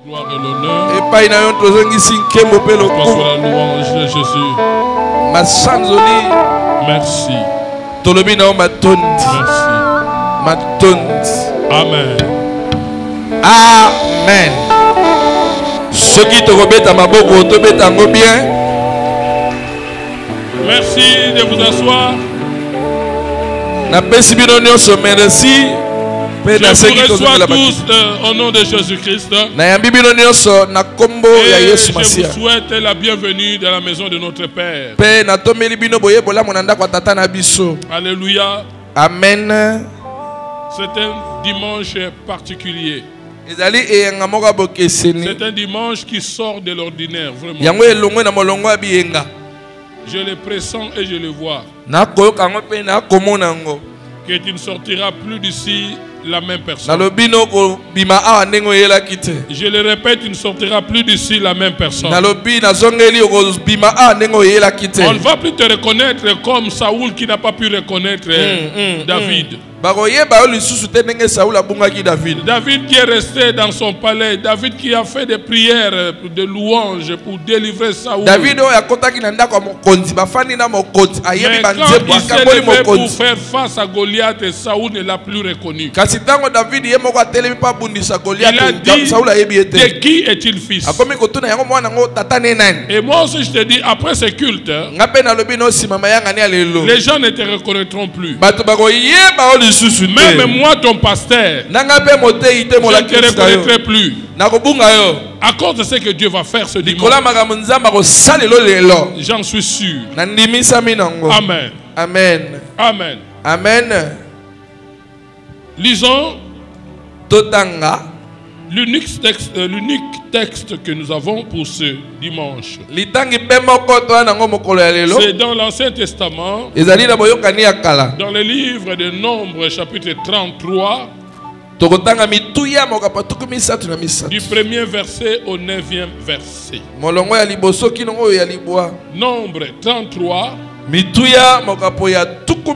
Gloire et l'honneur. Et pas une Reçois la louange de Jésus. Merci. Merci. Amen. Amen. Ceux qui te remettent à ma boque, te mettent en bien. Merci de vous asseoir. Merci. Je vous reçois tous au nom de Jésus-Christ. Et je vous souhaite la bienvenue dans la maison de notre Père. Alléluia. Amen. C'est un dimanche particulier. C'est un dimanche qui sort de l'ordinaire, vraiment. Je le pressens et je le vois. Que tu ne sortiras plus d'ici la même personne. Je le répète, tu ne sortiras plus d'ici la même personne. On ne va plus te reconnaître comme Saoul qui n'a pas pu reconnaître David. David qui est resté dans son palais, David qui a fait des prières de louange pour délivrer Saoul. Mais quand il s'est levé pour faire face à Goliath, Saoul ne l'a plus reconnu. Il a dit, de qui est-il fils? Et moi aussi je te dis, après ce culte, les gens ne te reconnaîtront plus. Même moi, ton pasteur, je ne te reconnaîtrai plus. À cause de ce que Dieu va faire ce dimanche. J'en suis sûr. Amen. Amen. Amen. Amen. Lisons l'unique texte que nous avons pour ce dimanche. C'est dans l'Ancien Testament, dans le livre de Nombres, chapitre 33, du 1er verset au 9e verset. Nombre 33,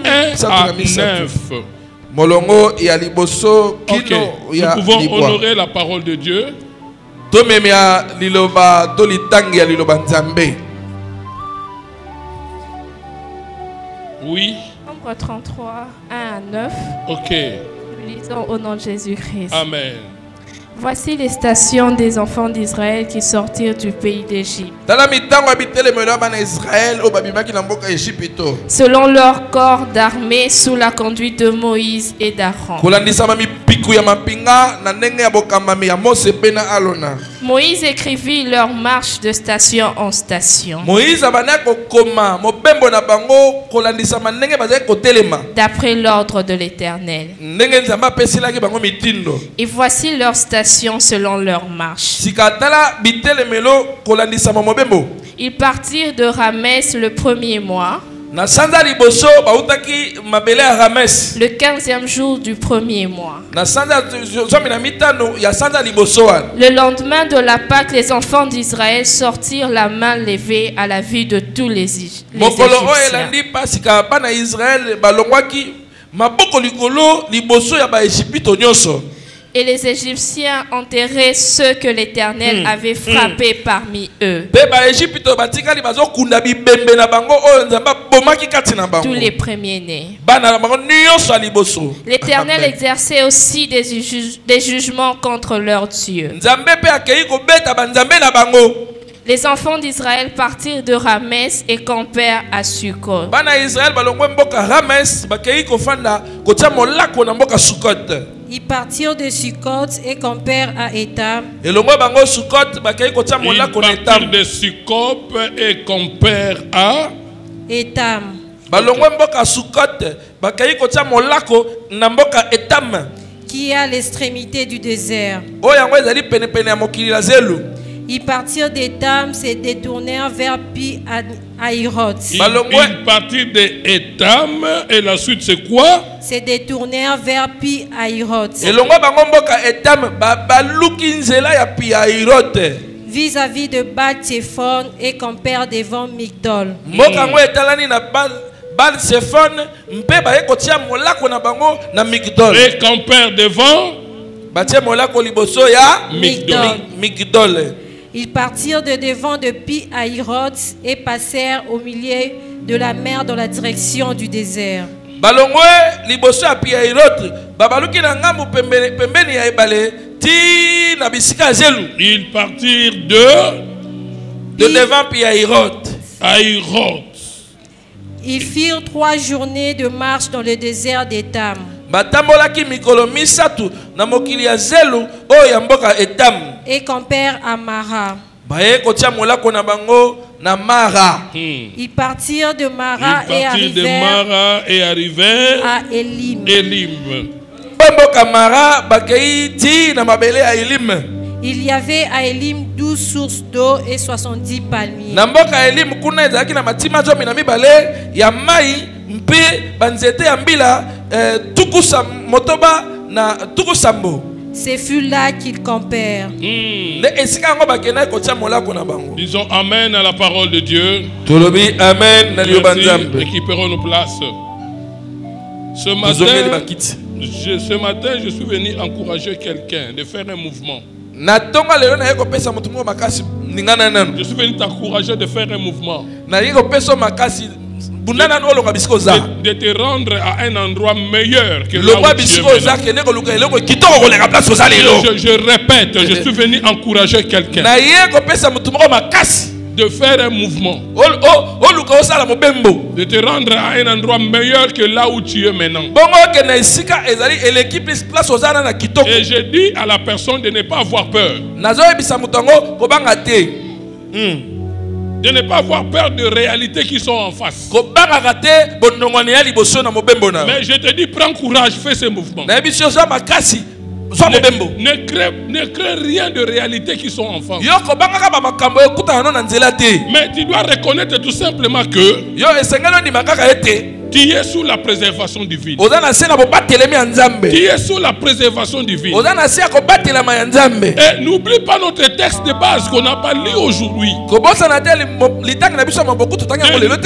1 à 9. Ok, nous pouvons honorer la parole de Dieu. Oui. Nombre 33, 1 à 9. Ok. Nous lisons au nom de Jésus-Christ. Amen. Voici les stations des enfants d'Israël qui sortirent du pays d'Égypte. Selon leur corps d'armée, sous la conduite de Moïse et d'Aaron. Moïse écrivit leur marche de station en station, d'après l'ordre de l'Éternel. Et voici leur station selon leur marche. Ils partirent de Ramès le premier mois, le 15e jour du premier mois. Le lendemain de la Pâque, les enfants d'Israël sortirent la main levée à la vue de tous les Égyptiens. Et les Égyptiens enterraient ceux que l'Éternel avait frappés parmi eux. Tous les premiers-nés. L'Éternel exerçait aussi des jugements contre leurs dieux. Les enfants d'Israël partirent de Ramès et campèrent à Sukkot. Ils partirent de Sukkot et campèrent à Étam. Ils partirent de Sukkot et campèrent à Étam. Qui est à l'extrémité du désert. Ils partirent d'Étam, se détournèrent vers Pi-Hahiroth. Ils partirent d'Étam et la suite c'est quoi? Se détournèrent vers Pi-Hahiroth. Vis-à-vis de Baal-Tsephon et campèrent devant Migdol. Et campèrent devant Migdol. Ils partirent de devant de Pi-Hahiroth et passèrent au milieu de la mer dans la direction du désert. Ils partirent de devant Pi-Hahiroth. Ils firent 3 journées de marche dans le désert d'Étam. Et campèrent à Mara. Ils partirent de Mara et arrivèrent à Élim. Il y avait à Élim 12 sources d'eau et 70 palmiers. Ce fut là qu'ils campèrent. Disons Amen à la parole de Dieu. Merci. Équiperons nos places. Ce matin, je suis venu encourager quelqu'un de faire un mouvement. Je suis venu t'encourager de faire un mouvement. De te rendre à un endroit meilleur que là où tu es. Je répète, je suis venu encourager quelqu'un de faire un mouvement, de te rendre à un endroit meilleur que là où tu es maintenant. Et je dis à la personne de ne pas avoir peur. De ne pas avoir peur de réalités qui sont en face. Mais je te dis, prends courage, fais ce mouvement. Ne crée rien de réalités qui sont en face. Mais tu dois reconnaître tout simplement que tu es sous la préservation divine. Tu es sous la préservation divine. Et n'oublie pas notre texte de base qu'on n'a pas lu aujourd'hui.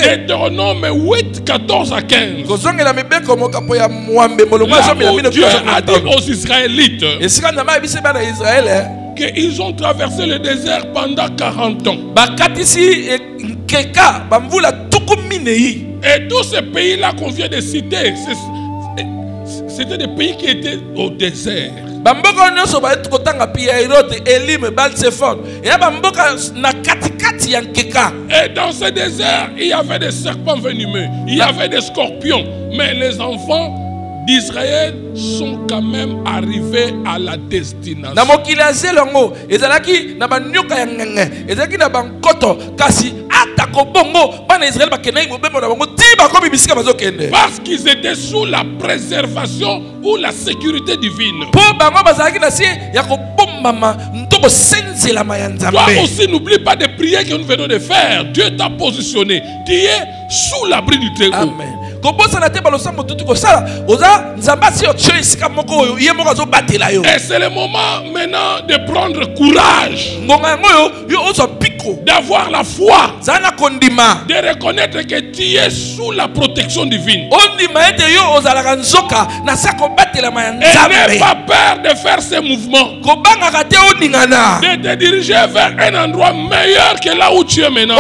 Deutéronome 8, 14 à 15. Là où Dieu a dit aux Israélites qu'ils ont traversé le désert pendant 40 ans. Et tous ces pays-là qu'on vient de citer, c'était des pays qui étaient au désert. Et dans ce désert, il y avait des serpents venimeux, il y avait des scorpions. Mais les enfants d'Israël sont quand même arrivés à la destination. Parce qu'ils étaient sous la préservation ou la sécurité divine. Toi aussi, n'oublie pas de prier que nous venons de faire. Dieu t'a positionné. Tu es sous l'abri du Très-Haut. Amen. Et c'est le moment maintenant de prendre courage, d'avoir la foi, de reconnaître que tu es sous la protection divine. Et n'aie pas peur de faire ces mouvements, de te diriger vers un endroit meilleur que là où tu es maintenant.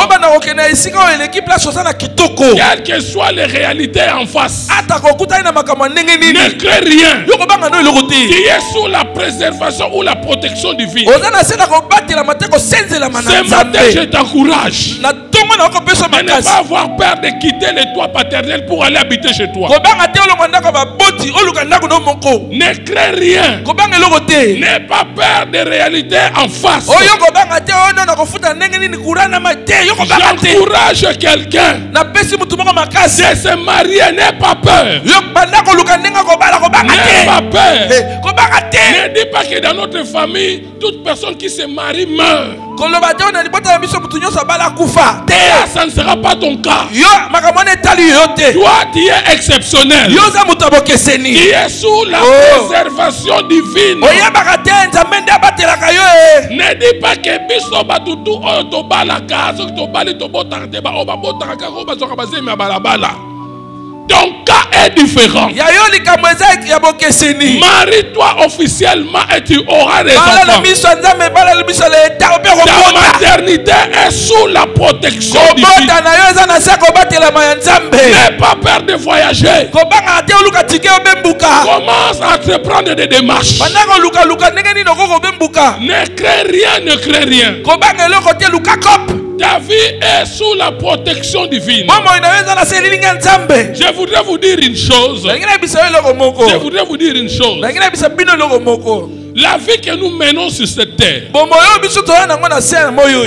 Quelles que soient les réalités en face, ne crée rien. Tu es sous la préservation ou la protection divine. Ce matin, je t'encourage de ne pas avoir peur de quitter le toit paternel pour aller habiter chez toi. Ne crée rien. N'aie pas peur des réalités en face. J'encourage quelqu'un de se marier. N'aie pas peur. N'aie pas peur. Ne dis pas que dans notre famille, toute personne qui se marie meurt. Ça ne sera pas ton cas. Toi, tu es exceptionnel. Tu es sous la préservation divine. Ne dis pas que biso batutu oto balaka, so to bali to botarte ba oba botaka ko ba zoka bazemi balabala. Ton cas est différent. Marie-toi officiellement et tu auras des enfants. Ta maternité est sous la protection divine. N'aie pas peur de voyager. Commence à entreprendre des démarches. Ne crée rien, ne crée rien. Ta vie est sous la protection divine. Je voudrais vous dire une chose. La vie que nous menons sur cette terre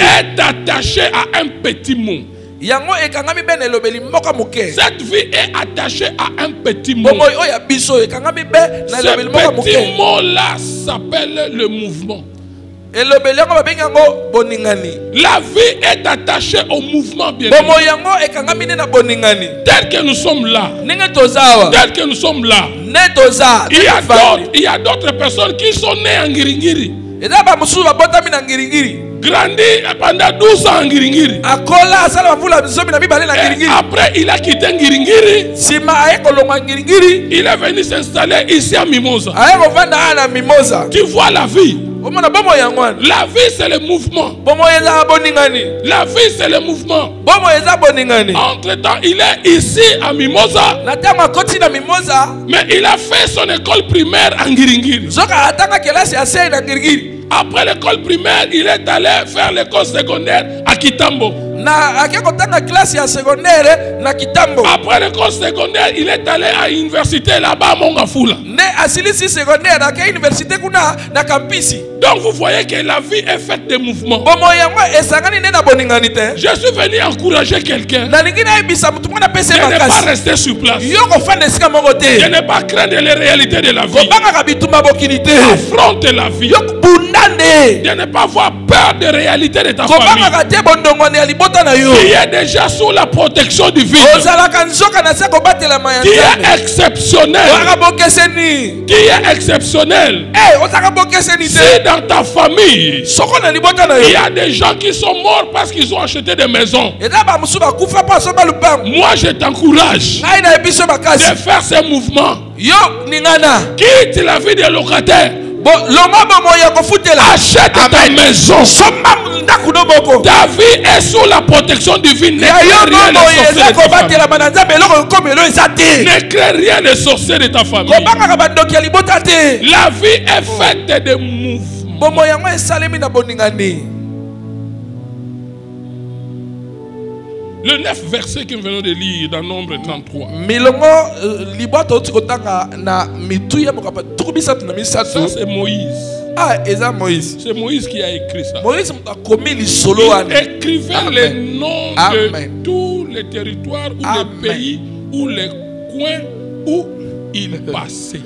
est attachée à un petit mot. Cette vie est attachée à un petit mot. Ce petit mot-là s'appelle le mouvement. La vie est attachée au mouvement, bien sûr. Tel que nous sommes là, il y a d'autres personnes qui sont nées en Ngiringiri, grandi pendant 12 ans en Ngiringiri. Et après, il a quitté Ngiringiri. Il est venu s'installer ici à Mimosa. Tu vois la vie. La vie, c'est le mouvement. La vie, c'est le mouvement. Entre-temps, il est ici à Mimosa. Mais il a fait son école primaire en Ngiringiri. Après l'école primaire, il est allé faire l'école secondaire à Kitambo. Après l'école secondaire, il est allé à l'université là-bas à Mongafula. Donc vous voyez que la vie est faite de mouvements. Je suis venu encourager quelqu'un de ne pas rester sur place, de ne pas craindre les réalités de la vie. Affronte la vie, de ne pas avoir peur des réalités de ta famille, qui est déjà sous la protection divine, qui est exceptionnel, Si dans ta famille, il y a des gens qui sont morts parce qu'ils ont acheté des maisons, moi je t'encourage de faire ces mouvements. Quitte la vie des locataires. Achète ta maison. Ta vie est sous la protection divine. Ne crée rien de sorcier de ta famille. La vie est faite de mouvements. Le 9 verset que nous venons de lire dans Nombre 33. Ça c'est Moïse. C'est Moïse qui a écrit ça. Il écrivait les noms de tous les territoires ou les pays ou les coins où il passait.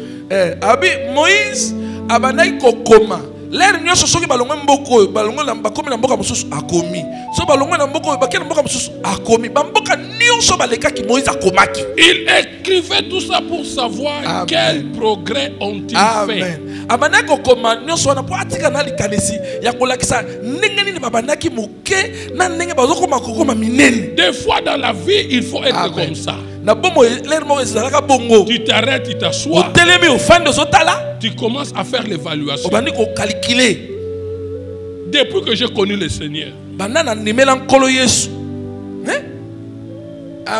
Moïse abanai kokoma. L'air nyoso soki balongwe mboko balongwe na bakomi na mboka mususu akomi. So balongwe na mboko bakena mboka mususu akomi. Bamboka nyoso baleka ki Moïse akomaki. Il écrivait tout ça pour savoir quel progrès ont-ils fait. Abanai kokoma nyoso na po atika na likanisi ya kolakisa ndenge nini babanaki muke na ndenge bazokoma kokoma minene. Des fois dans la vie, il faut être comme ça. Tu t'arrêtes, tu t'assois. Tu commences à faire l'évaluation. Depuis que j'ai connu le Seigneur,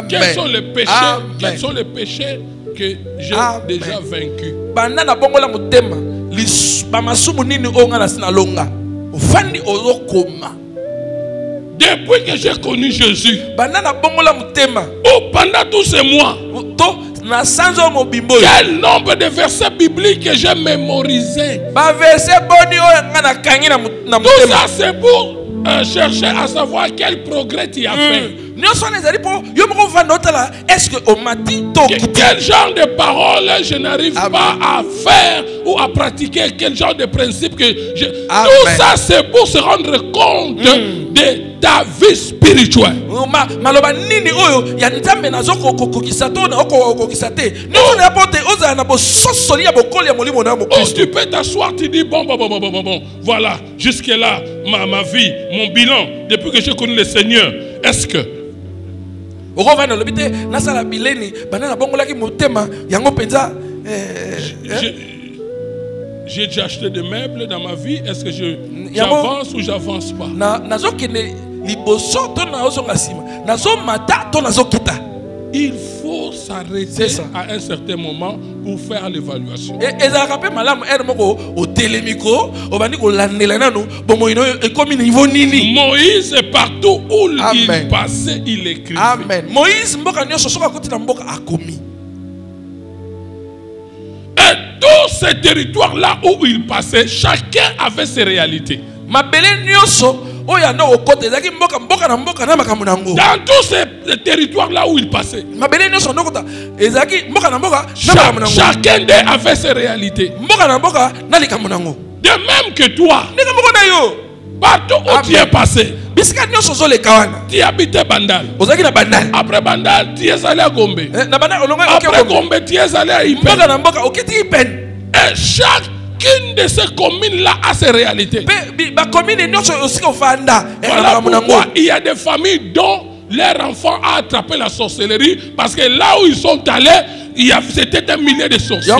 quels sont les péchés, quels sont les péchés que j'ai déjà vaincus? Depuis que j'ai connu Jésus, pendant tous ces mois, quel nombre de versets bibliques que j'ai mémorisés? Tout ça c'est pour chercher à savoir quel progrès tu as fait. Quel genre de paroles je n'arrive pas à faire ou à pratiquer? Quel genre de principe que je... Tout ça c'est pour se rendre compte de ta vie spirituelle. Oh, tu peux t'asseoir, tu dis bon, voilà, jusque là, ma vie, mon bilan, depuis que j'ai connu le Seigneur, est-ce que Okovana lobite nasala bileni banana bongolaki motema yango penza. J'ai déjà acheté des meubles dans ma vie. Est-ce que j'avance ou j'avance pas? Il faut s'arrêter à un certain moment pour faire l'évaluation. Moïse, partout où il passait, il écrivait. Amen. Moïse, et tous ces territoires-là où il passait, chacun avait ses réalités. Dans tous ces territoires-là où il passait, chacun d'eux avait ses réalités. De même que toi, partout où tu es passé, tu habitais Bandal. Après Bandal, tu es allé à Gombe. Après Gombe, tu es allé à Ipen. Et chacune de ces communes-là a ses réalités. Voilà pourquoi il y a des familles dont leur enfant a attrapé la sorcellerie, parce que là où ils sont allés, c'était un millier de sorciers.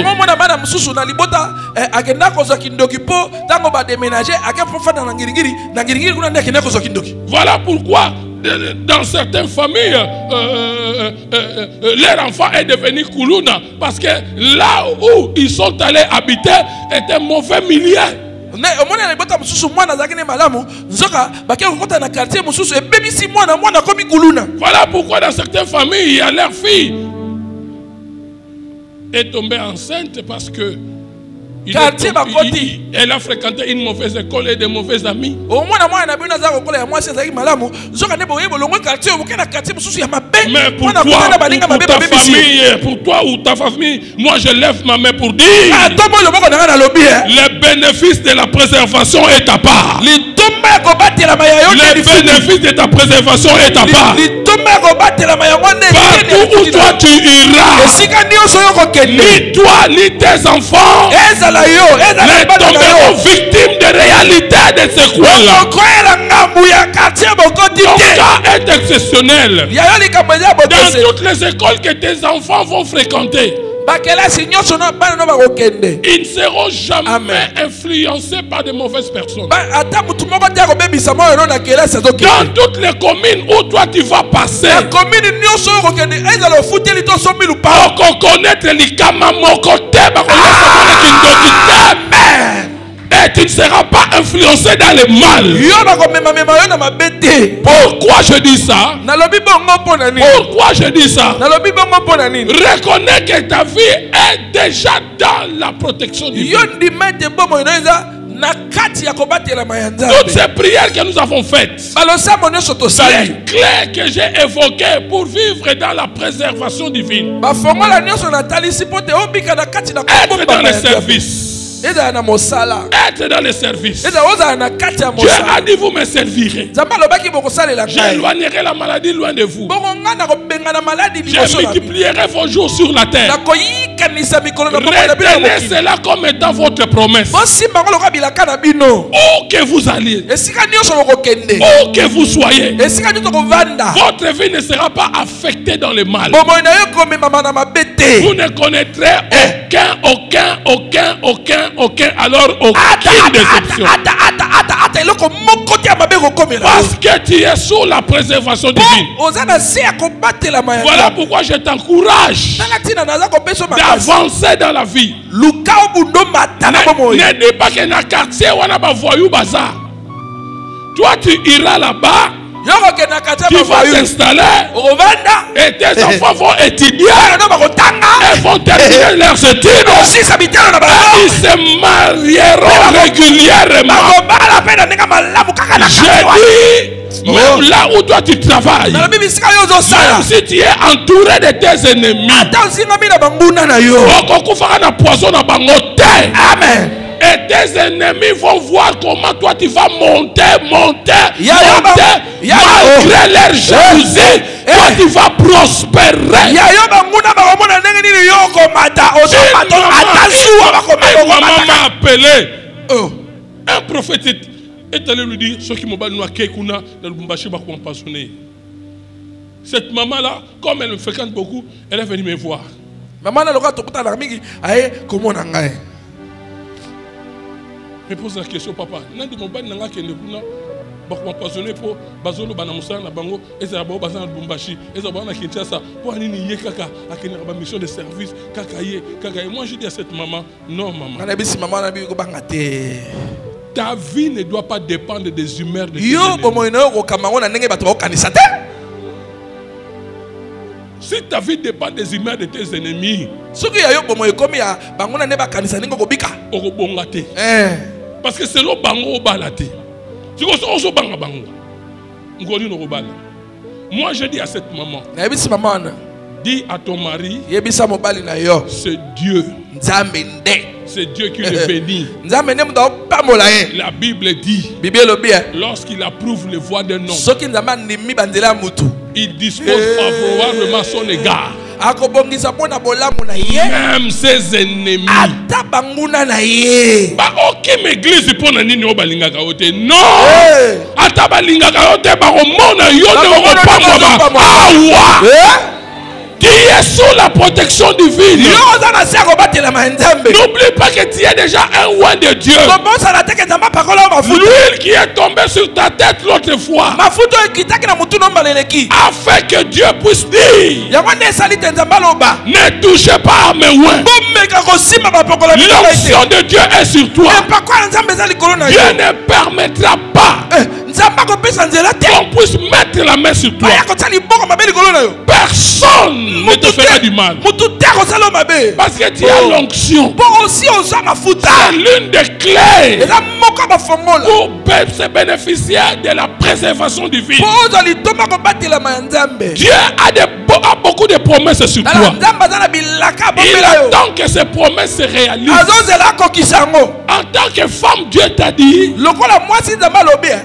Voilà pourquoi dans certaines familles, leur enfant est devenu Koulouna, parce que là où ils sont allés habiter est un mauvais millier. Voilà pourquoi dans certaines familles, il y a leur fille est tombée enceinte parce que elle a fréquenté une mauvaise école et des mauvais amis. Mais pour toi, pour ta famille, pour toi ou ta famille, moi je lève ma main pour dire le bénéfice de la préservation est à part. Le bénéfice de ta préservation est à part. Partout où toi tu iras, ni toi ni tes enfants ne tomberont victimes de réalité de ce coin-là. Ton cas est exceptionnel. Dans toutes les écoles que tes enfants vont fréquenter, ils ne seront jamais influencés par de mauvaises personnes. Dans toutes les communes où toi tu vas passer, pour connaître l'ikama mokote, et tu ne seras pas influencé dans le mal. Pourquoi je dis ça? Pourquoi je dis ça? Reconnais que ta vie est déjà dans la protection divine. Toutes ces prières que nous avons faites, les clés que j'ai évoquées pour vivre dans la préservation divine, être dans le service. Être dans le service. Dieu a dit vous me servirez. J'éloignerai la maladie loin de vous. Je multiplierai vos jours sur la terre. Retenez cela comme étant votre promesse. Où que vous alliez, où que vous soyez, votre vie ne sera pas affectée dans le mal. Vous ne connaîtrez aucun, alors aucune déception. Parce que tu es sous la préservation divine. Voilà pourquoi je t'encourage d'avancer dans la vie. Ne dis pas que dans le quartier on a voyou bazar. Toi tu iras là-bas, tu vas t'installer et tes enfants vont étudier et vont terminer leurs études. Ils se marieront régulièrement. Je dis, même là où toi tu travailles, même si tu es entouré de tes ennemis, amen. Et tes ennemis vont voir comment toi tu vas monter. Malgré leur jalousie, toi tu vas prospérer. Maman m'a appelé. Un prophète est allé lui dire ce qui m'a dit dans le Lubumbashi va passionner. Cette maman-là, comme elle me fréquente beaucoup, elle est venue me voir. Maman, elle me pose la question, papa. Nandi mobile nanga kende kuna bakoma passionné pour bazolo bana musala na bango ezala ba bazana Lubumbashi ezala ba na Kinshasa pour nini ye kaka akene ba mission de service kaka ye. Moi je dis à cette maman, non maman. Ta vie ne doit pas dépendre des humeurs de tes ennemis. Si ta vie dépend des humeurs de tes ennemis, parce que c'est le bango balate. Moi je dis à cette maman, dis à ton mari, c'est Dieu. C'est Dieu qui le bénit. La Bible dit, lorsqu'il approuve les voies d'un homme, il dispose favorablement son égard. Même ses ennemis. Aucune église pour la nini obalinga kaote. Non. Atabalinga kaote ba omona yone opa. Tu es sous la protection divine. N'oublie pas que tu es déjà un roi de Dieu. L'huile qui est tombée sur ta tête l'autre fois, afin que Dieu puisse dire, ne touchez pas à mes oins. L'onction de Dieu est sur toi. Dieu ne permettra pas qu'on puisse mettre la main sur toi. Personne ne te fera du mal. Parce que tu as l'onction. C'est l'une des clés pour se bénéficier de la préservation divine. Dieu a beaucoup de promesses sur toi. Il attend que ces promesses se réalisent. En tant que femme, Dieu t'a dit,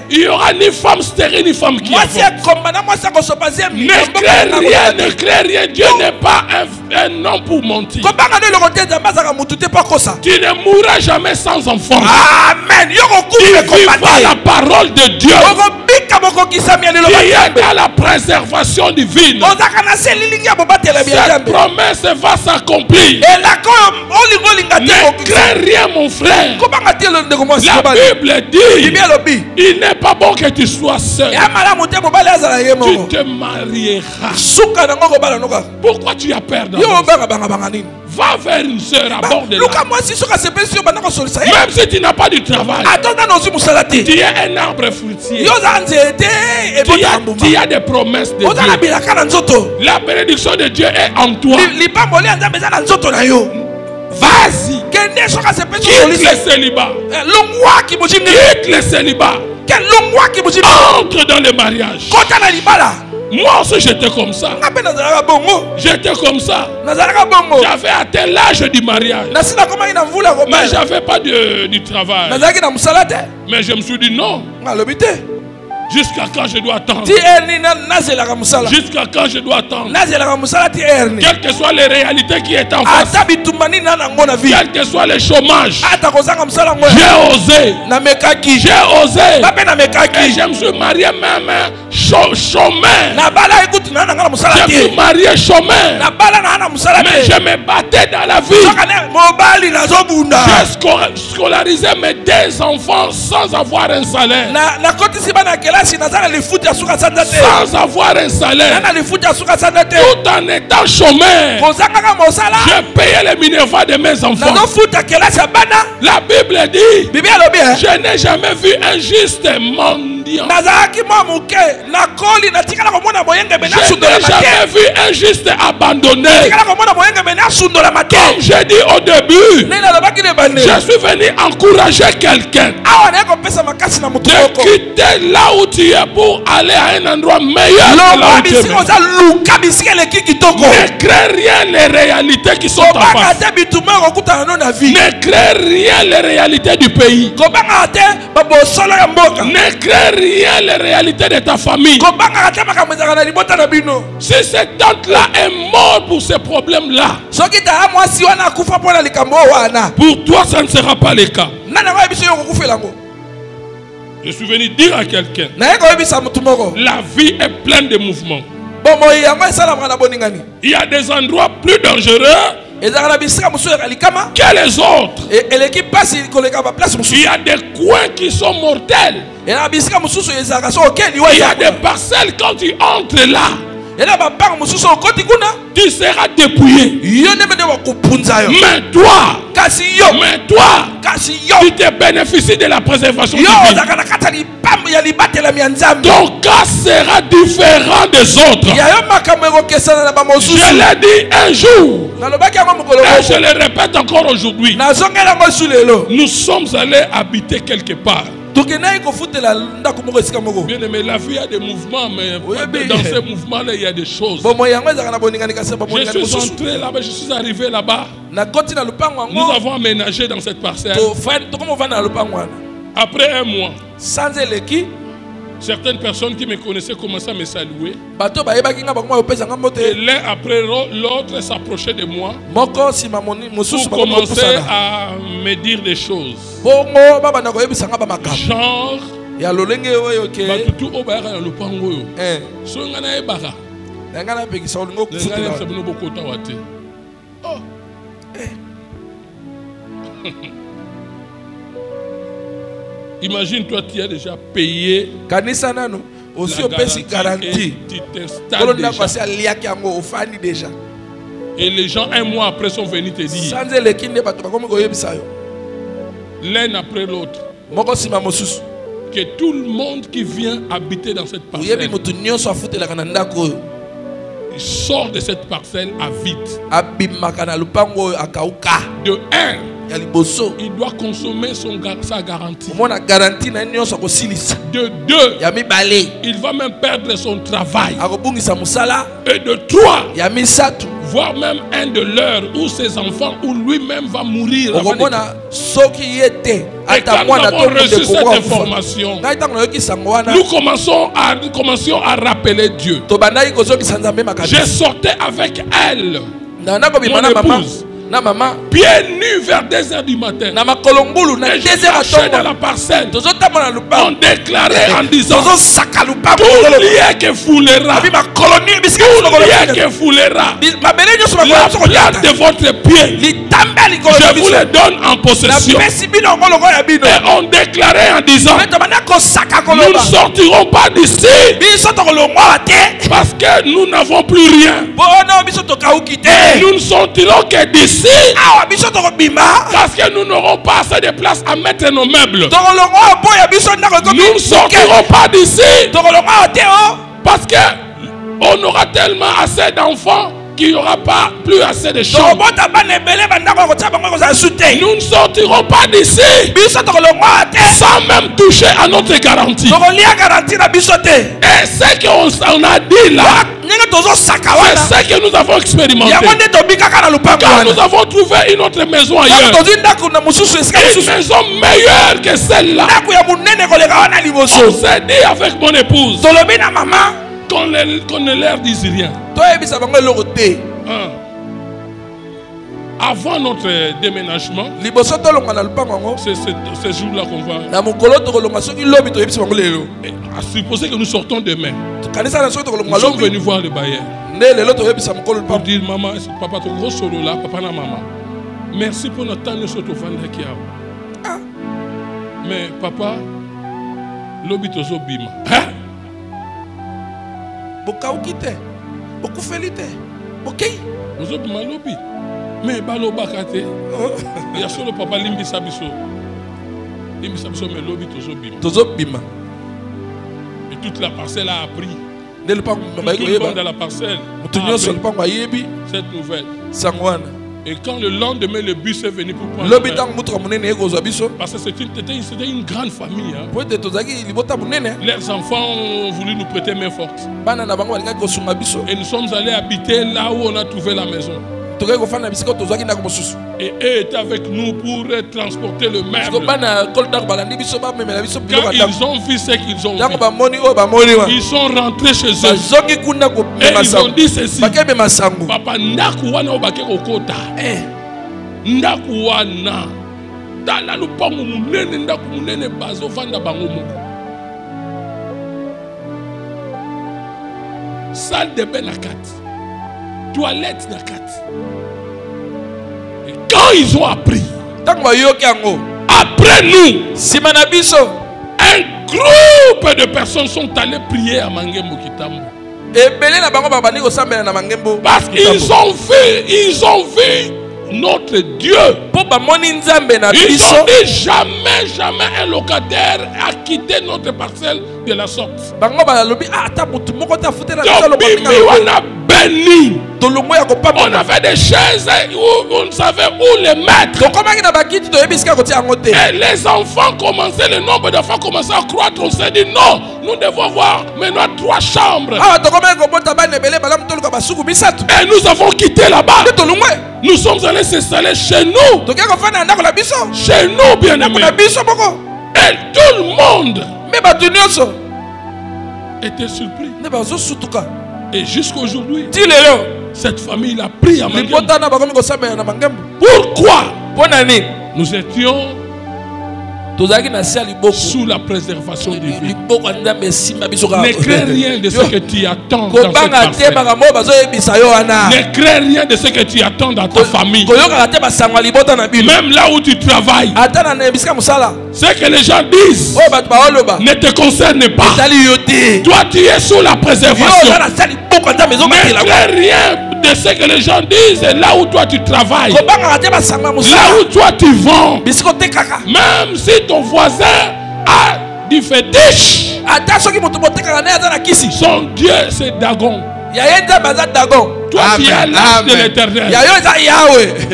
il n'y aura ni femme stérile ni femme qui avorte. Ne crée rien. Dieu n'est pas un homme pour mentir. Tu ne mourras jamais sans enfant. Amen. Tu vivras la parole de Dieu. Tu es dans la préservation divine. Cette promesse va s'accomplir. Ne crée rien, mon frère. La Bible dit, il n'est pas bon que tu sois seul. Tu te marieras. Pourquoi tu as peur d'en va vers une sœur à bord de là. Même si tu n'as pas du travail, tu es un arbre fruitier. Tu as des promesses de Dieu. La bénédiction de Dieu est en toi. Vas-y. Quitte le célibat. Quitte le célibat. Entre dans le mariage. Moi aussi j'étais comme ça. J'étais comme ça. J'avais atteint l'âge du mariage. Mais j'avais pas du travail. Mais je me suis dit non. Jusqu'à quand je dois attendre? Jusqu'à quand je dois attendre? Quelles que soient les réalités qui sont en face, quel que soit le chômage, j'ai osé. Et je me suis marié même chômeur. Je me suis marié chômeur. Mais je me battais dans la vie. J'ai scolarisé mes 2 enfants sans avoir un salaire. Sans avoir un salaire. Tout en étant chômeur, j'ai payé les minervois de mes enfants. La Bible dit, je n'ai jamais vu un juste mendiant. Je n'ai jamais vu un juste abandonné. Comme j'ai dit au début, je suis venu encourager quelqu'un de quitter là où tu es pour aller à un endroit meilleur. Ne crée rien les réalités qui sont en face. Ne crée rien les réalités du pays. Ne crée rien les réalités de ta famille. Si cette tante-là est morte pour ces problèmes-là, pour toi ça ne sera pas le cas. Je suis venu dire à quelqu'un, la vie est pleine de mouvements. Il y a des endroits plus dangereux que les autres. Il y a des coins qui sont mortels. Il y a des parcelles, quand tu entres là, tu seras dépouillé. Mais toi, tu te bénéficies de la préservation divine. Ton cas sera différent des autres. Je l'ai dit un jour et je le répète encore aujourd'hui. Nous sommes allés habiter quelque part. Bien aimé, la vie a des mouvements, mais dans ces mouvements-là, il y a des choses. Je suis entré là-bas, je suis arrivé là-bas. Nous avons aménagé dans cette parcelle. Après un mois, certaines personnes qui me connaissaient commençaient à me saluer. Et l'un après l'autre s'approchait de moi pour commencer à me dire des choses. Genre, imagine, toi, tu as déjà payé aussi garantie. Tu t'installes déjà. Et les gens, un mois après, sont venus te dire, l'un après l'autre, que tout le monde qui vient habiter dans cette parcelle sort de cette parcelle à vite. De un, il doit consommer sa garantie. De deux, il va même perdre son travail. Et de trois, voire même un de leurs ou ses enfants ou lui-même va mourir. Et quand nous avons reçu cette information, nous commencions à rappeler Dieu. Je sortais avec elle, mon épouse, pieds nus vers 2h du matin. Et je marchais dans la parcelle. On déclarait en disant, tout lien que foulera, la plante de votre pied, je vous le donne en possession. Et on déclarait en disant, nous ne sortirons pas d'ici parce que nous n'avons plus rien. Nous ne sortirons que d'ici parce que nous n'aurons pas assez de place à mettre nos meubles. Nous ne sortirons pas d'ici parce que on aura tellement assez d'enfants qu'il n'y aura pas plus assez de choses. Nous ne sortirons pas d'ici sans même toucher à notre garantie. Et ce qu'on a dit là, c'est ce que nous avons expérimenté. Quand nous avons trouvé une autre maison ailleurs, une maison meilleure que celle-là, on s'est dit avec mon épouse qu'on ne leur dise rien. Avant notre déménagement, c'est ce jour-là qu'on va. À supposer que nous sortons demain, nous sommes venus voir le bailleur pour dire, maman, papa, ton gros solo là, papa na maman, merci pour notre temps de ce qui a. Mais papa, l'obi tozo bima. Nous sommes mal lobby. Mais baloba kate. Il y a solo papa limbi sabiso. Limbi sabiso mais lobby tozo bima. Et toute la parcelle a appris. Tout le monde dans la parcelle a appris cette nouvelle. Et quand le lendemain le bus est venu pour prendre parce que c'était une grande famille, hein. Leurs enfants ont voulu nous prêter main forte. Et nous sommes allés habiter là où on a trouvé la maison. Et eux étaient avec nous pour transporter le meuble. Quand ils ont vu ce qu'ils ont vu, ils sont rentrés chez eux. Et ils ont dit ceci: papa, ndakuwana obake kokota. Ndakuwana. Tala lupango munene ndaku munene bazo fanda bango moko. salle de bain na kati, toilette na kati. Et quand ils ont appris, après nous, un groupe de personnes sont allées prier à Mangembo Kitambo. Parce qu'ils ont vu notre Dieu. Ils ont dit jamais un locataire a quitté notre parcelle de la sorte. Béni. On avait des chaises où on savait où les mettre. Et les enfants commençaient, le nombre d'enfants commençait à croître. On s'est dit non, nous devons avoir maintenant 3 chambres. Et nous avons quitté là-bas. Nous sommes allés s'installer chez nous. Chez nous, bien aimés. Et tout le monde était surpris. Et jusqu'à aujourd'hui, cette famille a pris à Mangembo. Pourquoi? Nous étions sous la préservation divine. Ne crains rien de ce que tu attends dans cette parcelle. Ne crains rien de ce que tu attends dans ta famille. Même là où tu travailles, ce que les gens disent ne te concerne pas. Toi, tu es sous la préservation. Ne crains rien de ce que les gens disent là où toi tu travailles. Là où toi tu vends. Même si ton voisin a du fétiche, son Dieu c'est Dagon. Toi tu es l'âge de l'éternel.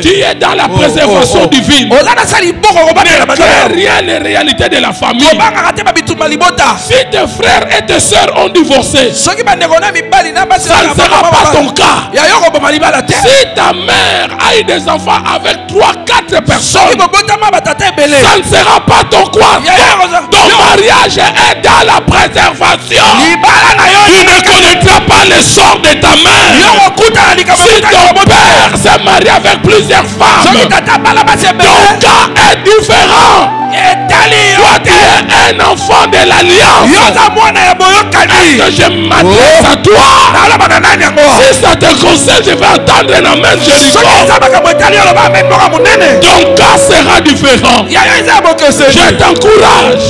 Tu es dans la préservation divine. Ne crains rien les réalités de la famille. Si tes frères et tes sœurs ont divorcé, ça ne sera pas ton cas. Si ta mère a eu des enfants avec 3-4 personnes, ça ne sera pas ton cas. Ton mariage est dans la préservation. Tu ne connaîtras pas le sort de ta mère. Si ton père s'est marié avec plusieurs femmes, ton cas est différent. Toi tu es un enfant de l'alliance. Est-ce que je m'adresse à toi? Si ça te concerne, je vais attendre un amen Jéricho. Ton cas sera différent. Je t'encourage.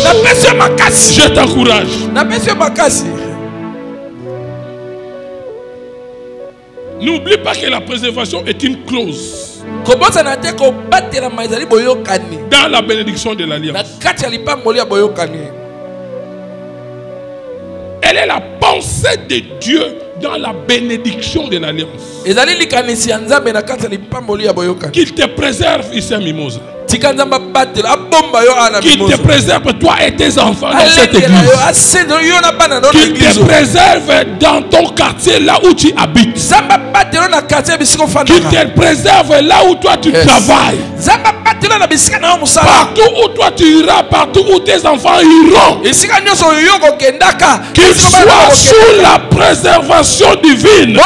Je t'encourage. N'oublie pas que la préservation est une clause dans la bénédiction de l'alliance. Elle est la pensée de Dieu dans la bénédiction de l'alliance. Qu'il te préserve ici à Mimosa. Qu'il te préserve toi et tes enfants dans cette église. Qu'il te préserve dans ton quartier là où tu habites. Qu'il te préserve là où toi tu travailles. Partout où toi tu iras, partout où tes enfants iront. Qu'ils soient sous la préservation divine.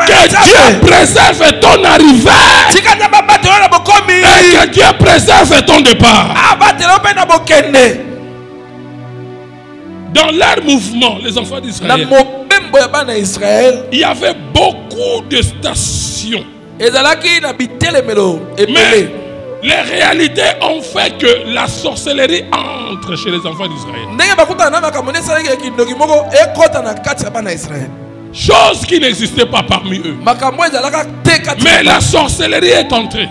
Que Dieu préserve ton arrivée. Et que Dieu préserve ton départ. Dans leur mouvement, les enfants d'Israël, il y avait beaucoup de stations. Mais les réalités ont fait que la sorcellerie entre chez les enfants d'Israël. Chose qui n'existait pas parmi eux. Mais la sorcellerie est entrée.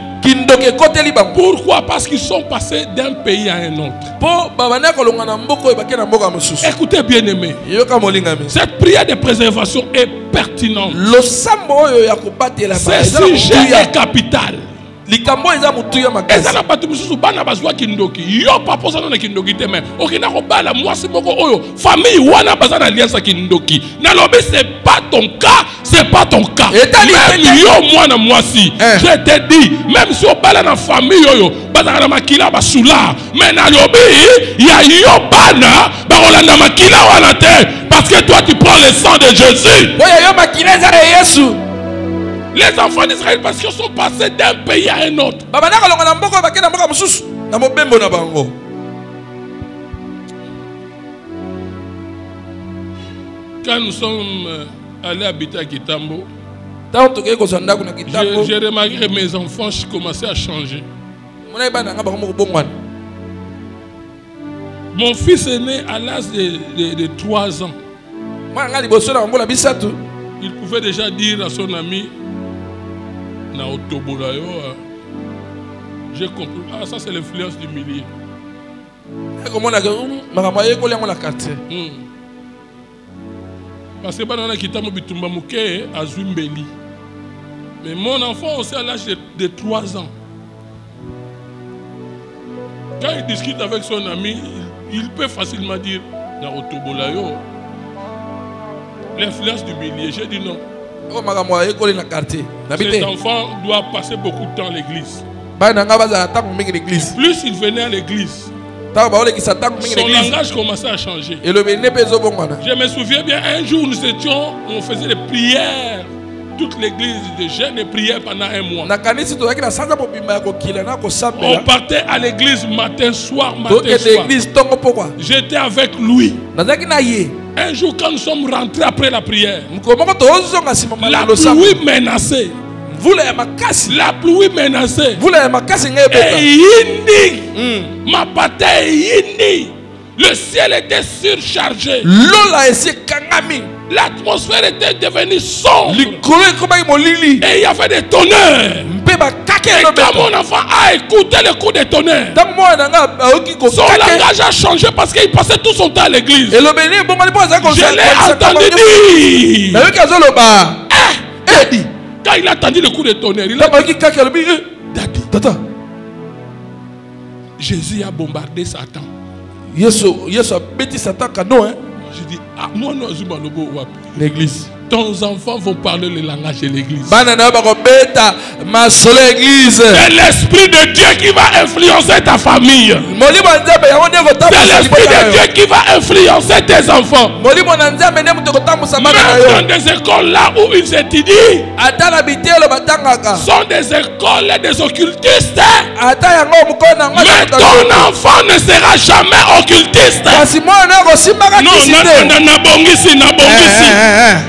Pourquoi? Parce qu'ils sont passés d'un pays à un autre. Écoutez bien aimé, cette prière de préservation est pertinente. Ce sujet est capital. ezana bato misusu bana bazwa kindoki yo papa sana na kindoki te mais okina ko bala mwasi moko oyo famille wana bazana alliance kindoki na lobe c'est pas ton cas, c'est pas ton cas. Même yo mwana mwasi je te dis même si o bala na famille oyo bazana na makila basula mais na lobe ya yo bana ba olanda makila wana te parce que toi tu prends le sang de Jésus. Oya yo makila za Yesu. Les enfants d'Israël parce qu'ils sont passés d'un pays à un autre. Quand nous sommes allés habiter à Kitambo, j'ai remarqué que mes enfants commençaient à changer. Mon fils est né à l'âge de 3 ans. Il pouvait déjà dire à son ami, j'ai compris. Ah, ça c'est l'influence du milieu. Parce que mais mon enfant aussi à l'âge de 3 ans. Quand il discute avec son ami, il peut facilement dire l'influence du milieu. J'ai dit non. Cet enfant doit passer beaucoup de temps à l'église. Plus il venait à l'église, son langage commençait à changer. Je me souviens bien, un jour on faisait des prières. Toute l'église de jeûne et prière pendant 1 mois. On partait à l'église matin, soir. J'étais avec lui. Un jour, quand nous sommes rentrés après la prière, la pluie menaçait. La pluie menaçait. Et ma bataille, le ciel était surchargé. L'atmosphère était devenue sombre. Et il y avait des tonnerres. Et quand mon enfant a écouté le coup des tonnerres, son langage a changé parce qu'il passait tout son temps à l'église. Je l'ai entendu dire. Quand il a entendu le coup des tonnerres, il a dit, Tata, Jésus a bombardé Satan. Je dis, ah, moi, non, l'église. Tes enfants vont parler le langage de l'église. C'est l'esprit de Dieu qui va influencer ta famille. C'est l'esprit de Dieu qui va influencer tes enfants. Même dans des écoles là où ils étudient, sont des écoles des occultistes. Mais ton enfant ne sera jamais occultiste. Non.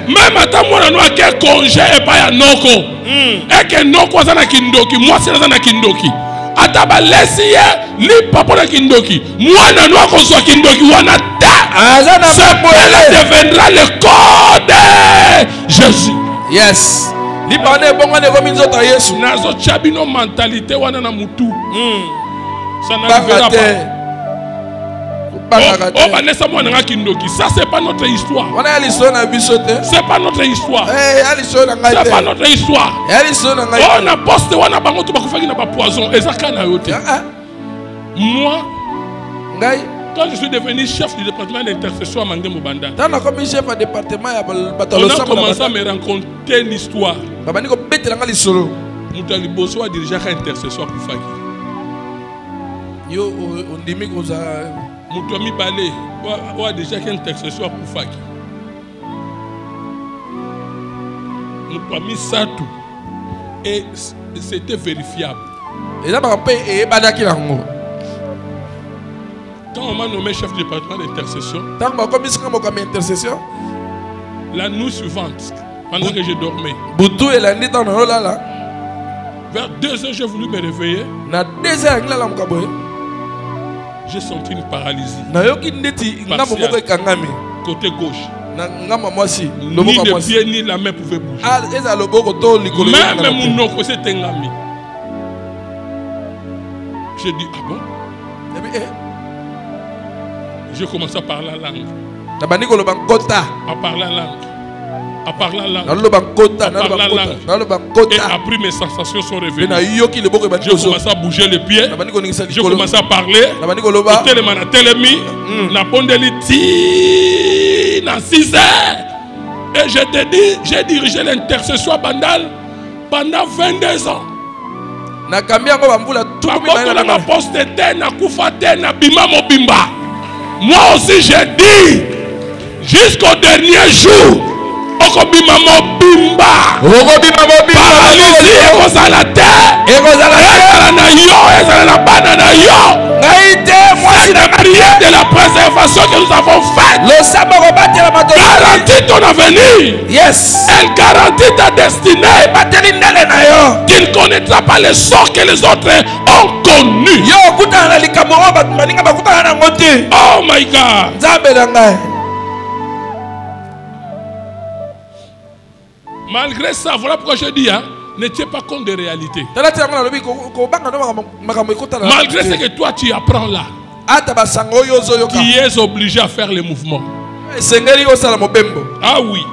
Même à ta mona noa ke congé et pas ya noko. Et que noko azana kindoki, moi c'est azana kindoki. Ata ba laisser li papa na kindoki. Moi na noa ko so kindoki wana ta. Ce père deviendra le corps de Jésus. Yes. Li bane bonga ne komi nzota Yesu. Nazo chabino mentalité wana na mutu. Ça n'arrivera pas. Ça c'est pas notre histoire. C'est pas notre histoire. C'est pas notre histoire. On a posté, on a bango tout ba poison. Moi, quand je suis devenu chef du département d'intercession à Mangé Mobanda, on a commencé à me raconter l'histoire. Moutali Bosso a dirigé l'intercession pour Fagi. Moutouami Balé a déjà une intercession pour Faki. Moutouami Satou. Et c'était vérifiable. Quand on m'a nommé chef du département d'intercession, la nuit suivante, pendant que je dormais, vers 2 heures, j'ai voulu me réveiller. J'ai senti une paralysie. Côté gauche. Ni le pied ni la main pouvaient bouger. Même mon oncle s'était engami. J'ai dit, ah bon? J'ai commencé à parler la langue. À parler la langue. À parler la langue. Et après mes sensations sont revenues. J'ai commencé à bouger les pieds. J'ai commencé à parler. Dans 6 heures. Et je te dis, j'ai dirigé l'intercession à Bandal pendant 22 ans. Moi aussi j'ai dit jusqu'au dernier jour. Okobima mobimba. Paralysie ekozala te. Ezala na yo, ezala na bana na yo. C'est la prière de la préservation que nous avons faite. Garantit ton avenir. Yes. Elle garantit ta destinée. Tu ne connaîtras pas les sorts que les autres ont connus. Oh my God. Malgré ça, voilà pourquoi je dis, ne tiens pas compte des réalités. Malgré ce que toi tu apprends là, tu es obligé à faire les mouvements. Ah oui.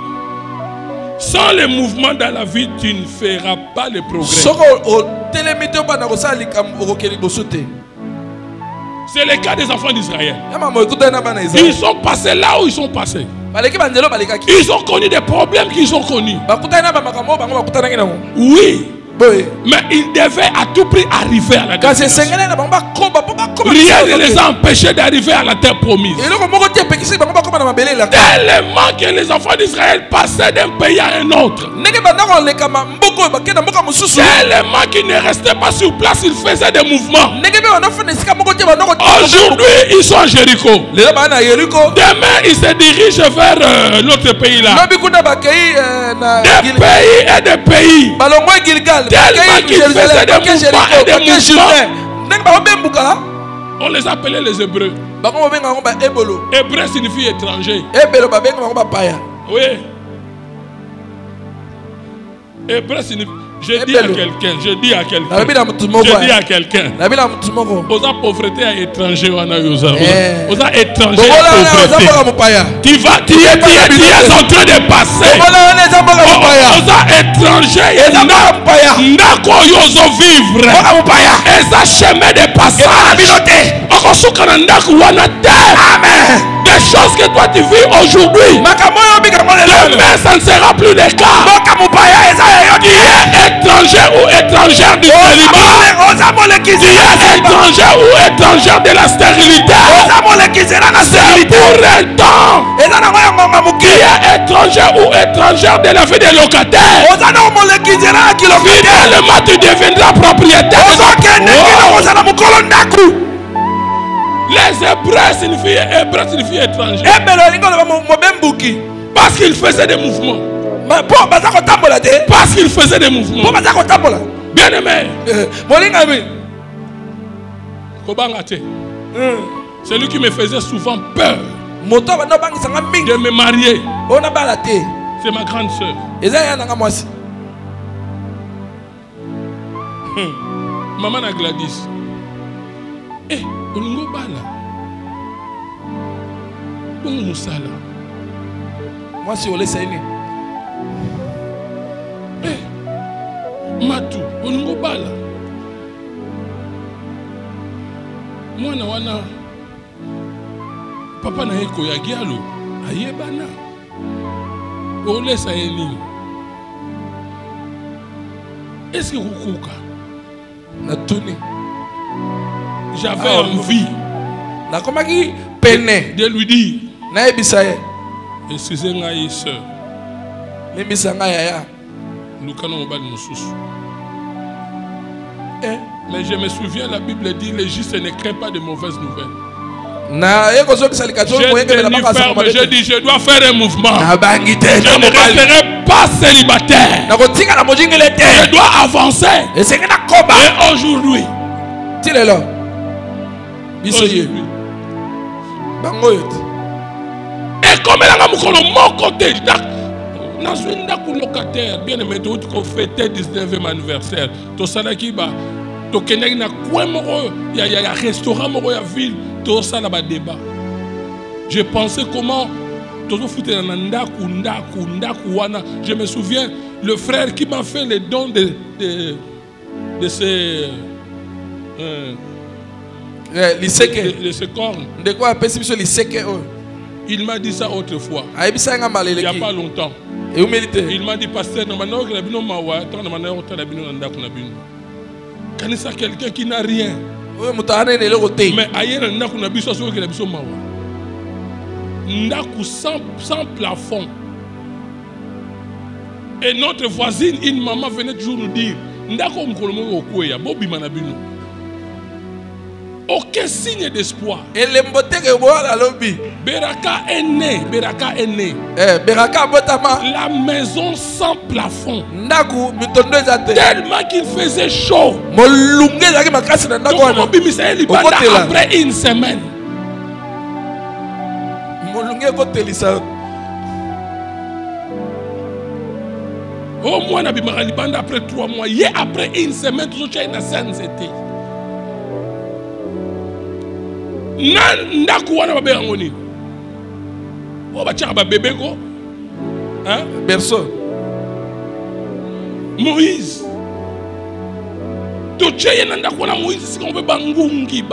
Sans les mouvements dans la vie, tu ne feras pas le progrès. C'est le cas des enfants d'Israël. Ils sont passés là où ils sont passés. Ils ont connu des problèmes qu'ils ont connus. Oui. Mais ils devaient à tout prix arriver à la destination. Rien ne les a empêchés d'arriver à la terre promise. Tellement que les enfants d'Israël passaient d'un pays à un autre. Tellement qu'ils ne restaient pas sur place, ils faisaient des mouvements. Aujourd'hui, ils sont à Jéricho. Demain, ils se dirigent vers l'autre pays là. Des pays et des pays. Tellement qu'ils faisaient des mouvements et des mouvements. On les appelait les Hébreux. Hébreu signifie étranger. Oui. Hébreu signifie. Je dis à quelqu'un. Je dis à quelqu'un. Osa pauvreté à étranger. Osa étranger à pauvreté. Tu es en train de passer. Osa étranger. Nako yozo vivre. Esa chemin de passage. Amen. Des choses que toi tu vis aujourd'hui, demain ça ne sera plus le cas. Tu es étranger ou étrangère du célibat. Tu es étranger ou étrangère de la stérilité. C'est pour un temps. Tu es étranger ou étrangère de la vie des locataires. Finalement tu deviendras propriétaire. Les Hébreux signifient étranger. Parce qu'ils faisaient des mouvements. Parce qu'ils faisaient des mouvements. Bien aimé. C'est lui qui me faisait souvent peur de me marier. C'est ma grande soeur. Maman a Gladys. Olingo bala. Bon musala. Moi si on laisse aimer. Matu, olingo bala. Moi na wana. Papa na eko ya gialo. Ayebana. On laisse aimer. Est-ce que vous kuka? Na tuni. J'avais envie de lui dire excusez-moi, sœur. Mais je me souviens, la Bible dit les justes ne créent pas de mauvaises nouvelles. J'ai dit je dois faire un mouvement. Je ne resterai pas célibataire. Je dois avancer. Et aujourd'hui, et comme elle a mon côté, locataire, bien aimé, tu fêter 19e anniversaire. Tu sais qui va, tu connais na quoi moro, il y a restaurant moro à ville, tout ça là-bas débat. Je pensais comment tu foutais dans ndaku wana. Je me souviens le frère qui m'a fait le don de ces les cornes. De quoi il m'a dit ça autrefois. Il n'y a pas longtemps. Il m'a dit pasteur, quand c'est quelqu'un qui n'a rien. Mais ailleurs sans plafond. Et notre voisine, une maman venait toujours nous dire aucun signe d'espoir. Et les mboteke voilà lobby. Beraka est né. Beraka est né. Beraka botama. La maison sans plafond. Ndaku mitondo ezate. Tellement qu'il faisait chaud. Molunge zaki makasi na ndaku wana. Après une semaine. Molunge kotelisa. Au moins na bimaka libanda après 3 mois. Hier après une semaine toujours tu as une scène c'était. Ndaku wana babe yango nini? O ba tchaka ba bébé ko? Hein? Berceau. Moïse. To tcheye na ndaku wana Moïse si on veut bangungi.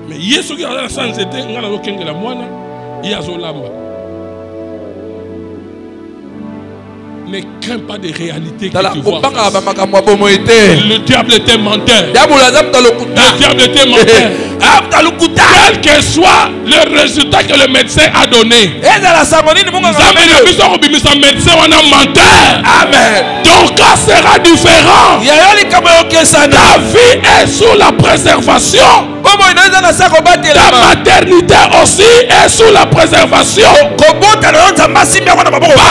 Mais Yesu qui a la scène c'était ngana lo kengela mwana yazo lamba. Ne crains pas des réalités que tu vois. Le diable était menteur. Le diable était menteur. Quel que soit le résultat que le médecin a donné. Amen. Ton cas sera différent. Ta vie est sous la préservation. Ta maternité aussi est sous la préservation.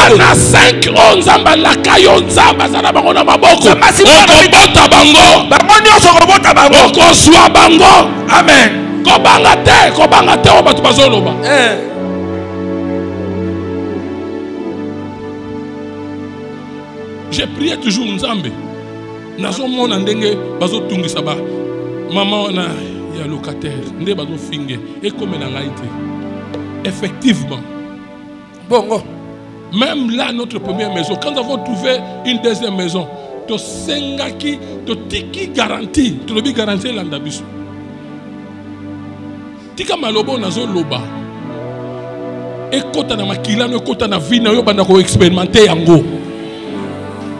Bana 5 11 ans la kayo nzamba sana bango na maboko. Okobota bango. Okoswa bango. Amen. Kobanga te o batu bazoloba. J'ai prié toujours nzambe. Nazo mona ndenge bazo tungisa ba. Maman na ya locataire, nde bazo finge et comme na ngai te. Effectivement. Bongo. Même là, notre première maison, quand nous avons trouvé une deuxième maison, to sengaki, to tiki garantie, to lobi garantie landabiso. Tika malobo nazo loba. Et kota na makila, no kota na vie na yo banda ko expérimenter yango.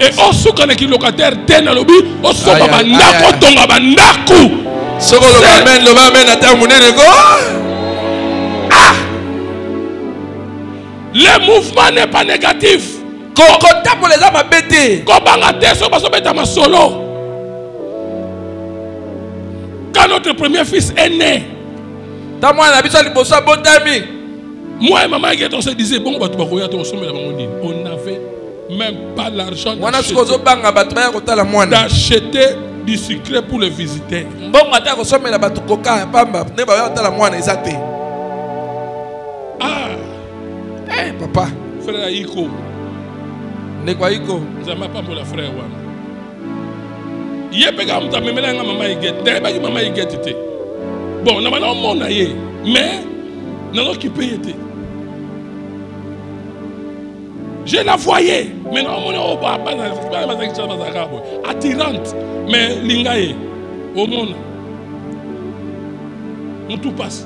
Et osu kana ki locataire tena lobi, osu baba ndako tonga bandaku. Soko loba men ata munene go. Le mouvement n'est pas négatif. Quand notre premier fils est né, moi et maman on se disait bon, on n'avait même pas l'argent d'acheter du sucre pour le visiter. Hey, papa. Frère Iko. Nekwa Iko. Zama pas pour la frère wana. Yepega mta memela nga mama iget. Deba ki mama iget te. Bon, na bana mona ye, mais na no ki payete. Je la voyais, mais non mona o ba na ba za kicha ba za kabo. Attirante, mais lingaye au monde. On tout passe.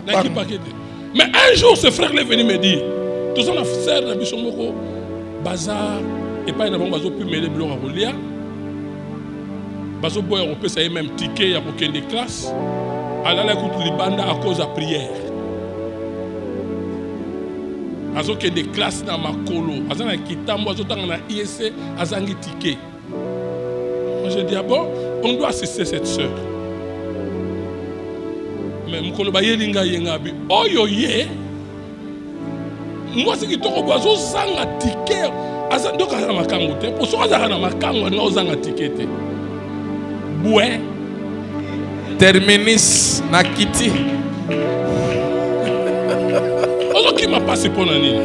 Na ki pakete. Mais un jour, ce frère est venu me dire, tout ça, la sœur n'a pas de bazar, et pas une bazo pu mêler blanc à Rolia. Bazo boy européen, ça y est même ticket, il y a aucune des classes. Alors, elle écoute les bandes à cause de la prière. Bazo qu'il y a des classes dans ma colo. Bazo n'a quitté, moi, dans la ISC, à Zangi ticket. Moi, je dis, ah bon, on doit assister cette sœur. Mais mukolo ba yelinga yenga bi oyo ye moi c'est qui toko bazo zanga ticket azando ka na makango te pour so azaka na makango na ozanga ticket te boué terminus na kiti ozo ki m'a passé pour nani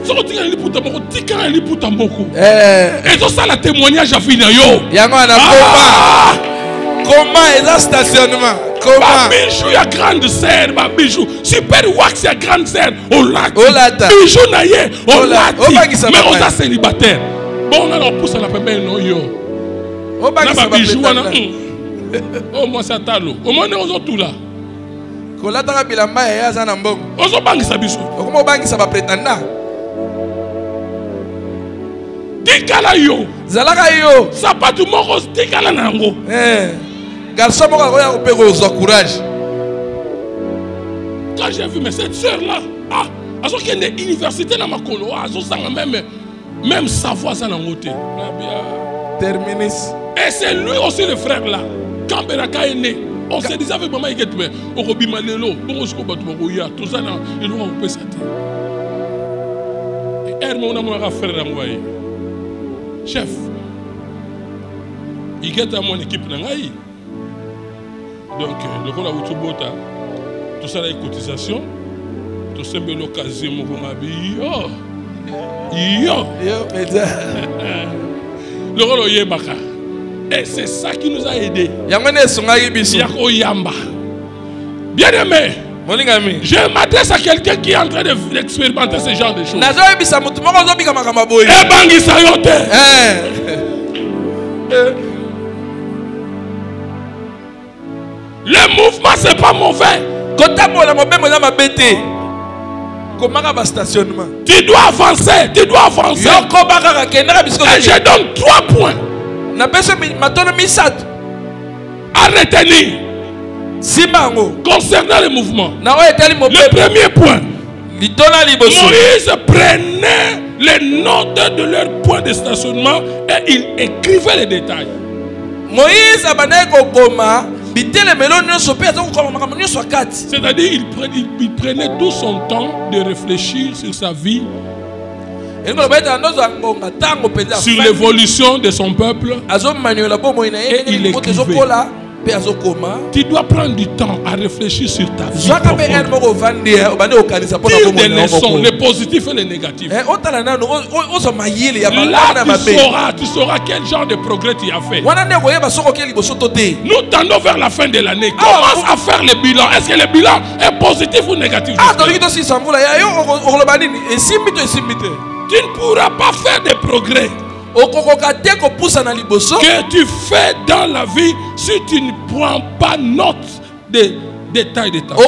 soko tika li puta moko tika li puta moko et ça ça la témoignage a fini yo yango na comment est le stationnement? Comment? Bijou, il y a grande sœur, bijou. Super wax, il y a grande sœur. Olata. Bijou, naïe. Olati. Mais on a célibataire. Bon, on a leur pousse à la pembelle, non, yo. On a bijou, on a. Oh, moi, c'est talo. Au moins, on a tout là. Kolata bilamba ya za na mbongo. Ozo bangi sa biso. Comment bangi sa ba prétendant? Tikala yo. Zalaka yo. Sapatu moko tikala nango. Garçon moko akoya kopeko ozo courage. Quand j'ai vu mais cette sœur là, ah, azo kende université na makolo, azo sanga même savoir ça nango te. Terminus. Et c'est lui aussi le frère là. Quand Beraka est né, on se disait avec maman Iketume, Orobi Malelo, Borosko Batouarouya, tout ça, il doit couper sa tête. Et Hermon a mon frère à moi. Chef, il est à mon équipe Nangaï. Donc, le rôle à Outubota, tout ça, la cotisation, tout ça, l'occasion, mon yo. Le rôle est Yébaka. Et c'est ça qui nous a aidés. Yako Yamba. Bien aimé, je m'adresse à quelqu'un qui est en train d'expérimenter ce genre de choses. Le mouvement, c'est pas mauvais. Tu dois avancer, tu dois avancer. Et je donne 3 points à retenir concernant le mouvement. Le premier point, Moïse prenait les notes de leur point de stationnement et il écrivait les détails. Moïse c'est-à-dire il prenait tout son temps de réfléchir sur sa vie, sur l'évolution de son peuple, et il écrivait. Tu dois prendre du temps à réfléchir sur ta vie. Tire des leçons, les positifs et les négatifs. Là, tu sauras quel genre de progrès tu as fait. Nous tendons vers la fin de l'année. Commence à faire le bilan. Est-ce que le bilan est positif ou négatif? Tu ne pourras pas faire de progrès que tu fais dans la vie si tu ne prends pas note des détails de ta vie.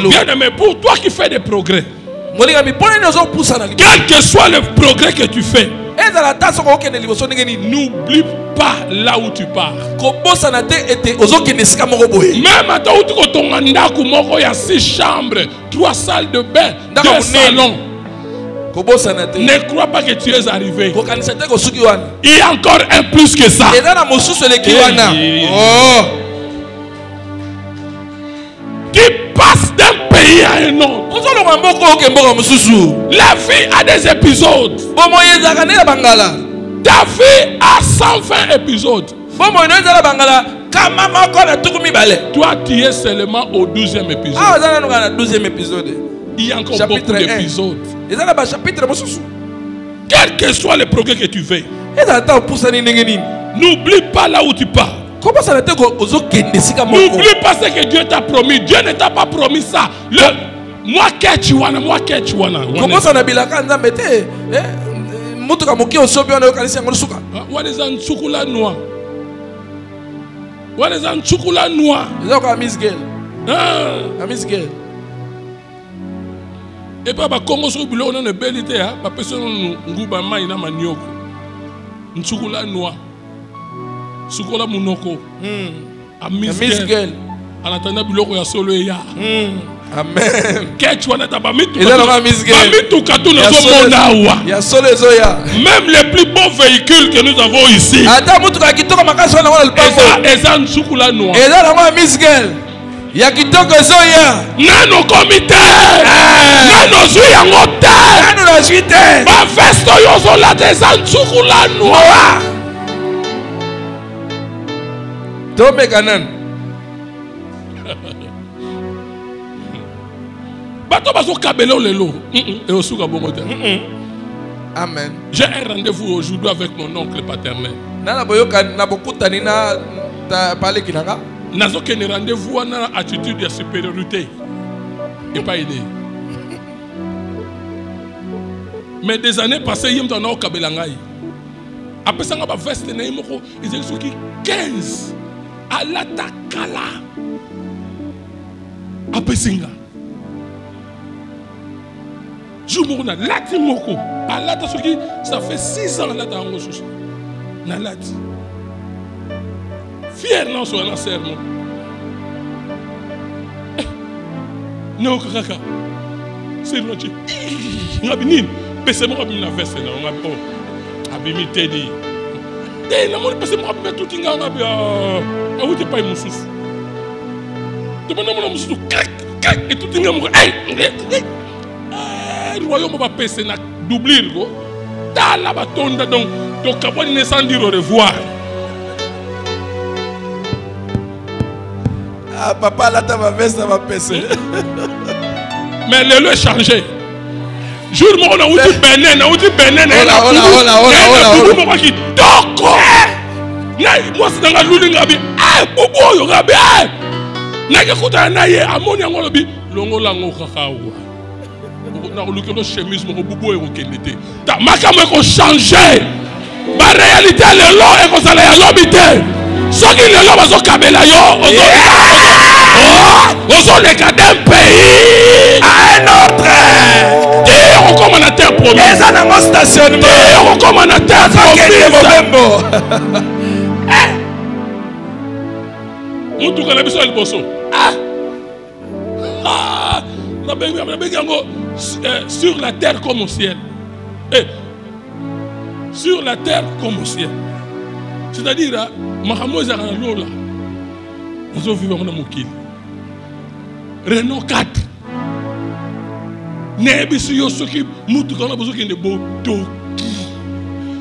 Bien aimé, pour toi qui fais des progrès, quel que soit le progrès que tu fais, n'oublie pas là où tu pars. Même à où tu il y a 6 chambres, 3 salles de bain, 2 salons. Ne crois pas que tu es arrivé. Il y a encore un plus que ça. Tu passes d'un pays à un autre. La vie a des épisodes. Ta vie a 120 épisodes. Toi, tu es seulement au 12e épisode. Il y a encore beaucoup d'épisodes. Quel que soit le progrès que tu fais, n'oublie pas là où tu pars. N'oublie pas ce que Dieu t'a promis. Dieu ne t'a pas promis ça. Moi, Ketchuana. What is un chocolat noir? What is un chocolat noir? Et puis, Congo sur le bureau, on a une belle idée. La personne nguba maïna manioko. Un chocolat noir. Chocolat monoko. A Miss Girl. En attendant, le bureau, il y a solo et ya. Amen. Ketchuana t'a pas mis tout. Il y a Miss Girl. Même les plus beaux véhicules que nous avons ici. Et ça, un chocolat noir. Miss Girl. Yakitoko zoya nano comité nano zuya ngote nano la suite ba festo yozo la desantukula noa tome kanan bato bazo kabelo lelo et osuka bomote. Amen. J'ai un rendez-vous aujourd'hui avec mon oncle paternel. Nana boyoka na bokutani na ta parler kinanga. Nazo kene rendez-vous na attitude de supériorité et pas aidé. Mais des années passées, il y a un kabelangai. Après ça, on va veste na imoko. Ils ont dit 15 à la takala. Après singa. Jumona lati moko. À la tasuki, ça fait 6 ans là dans le na lati. Fier non sur un serment. Non kaka. C'est roche. Ngabinin, pese mo kabina veste na ngabo. bimité dit. Eh, la monnaie parce que moi tout inganga bien. Ah oui, t'es pas une moussous. Tu m'as demandé moussous, clac, clac, et tout inganga. Le royaume va passer na doubler go. Dans la bâtonne donc capable de sans dire au revoir. Ah papa là ta veste ça va passer. Mais le lieu est changé. Jour où on a eu du Bénin, on a eu du Bénin. Moi c'est dans la lune gabi. Bobo yo gabi. Na ke kuta na ye amoni ngolo bi longo lango kakawa. Na luki no chemise mo bobo e okendete. Ta makamo ko changer. Ba réalité le lo e ko sala ya lobité. Soki le lo bazo kabela yo ozo le d'un pays à un autre. On comme on a terre promis. Les animaux stationnement. On comme on a terre promis. Mutu kana biso el boso. Sur la terre comme au ciel. Sur la terre comme au ciel. C'est-à-dire, Mahamo Zara Lola. Nous vivons dans Mokil. Renault 4. Nebisu Yosoki, Mutukana Bozoki de Boto.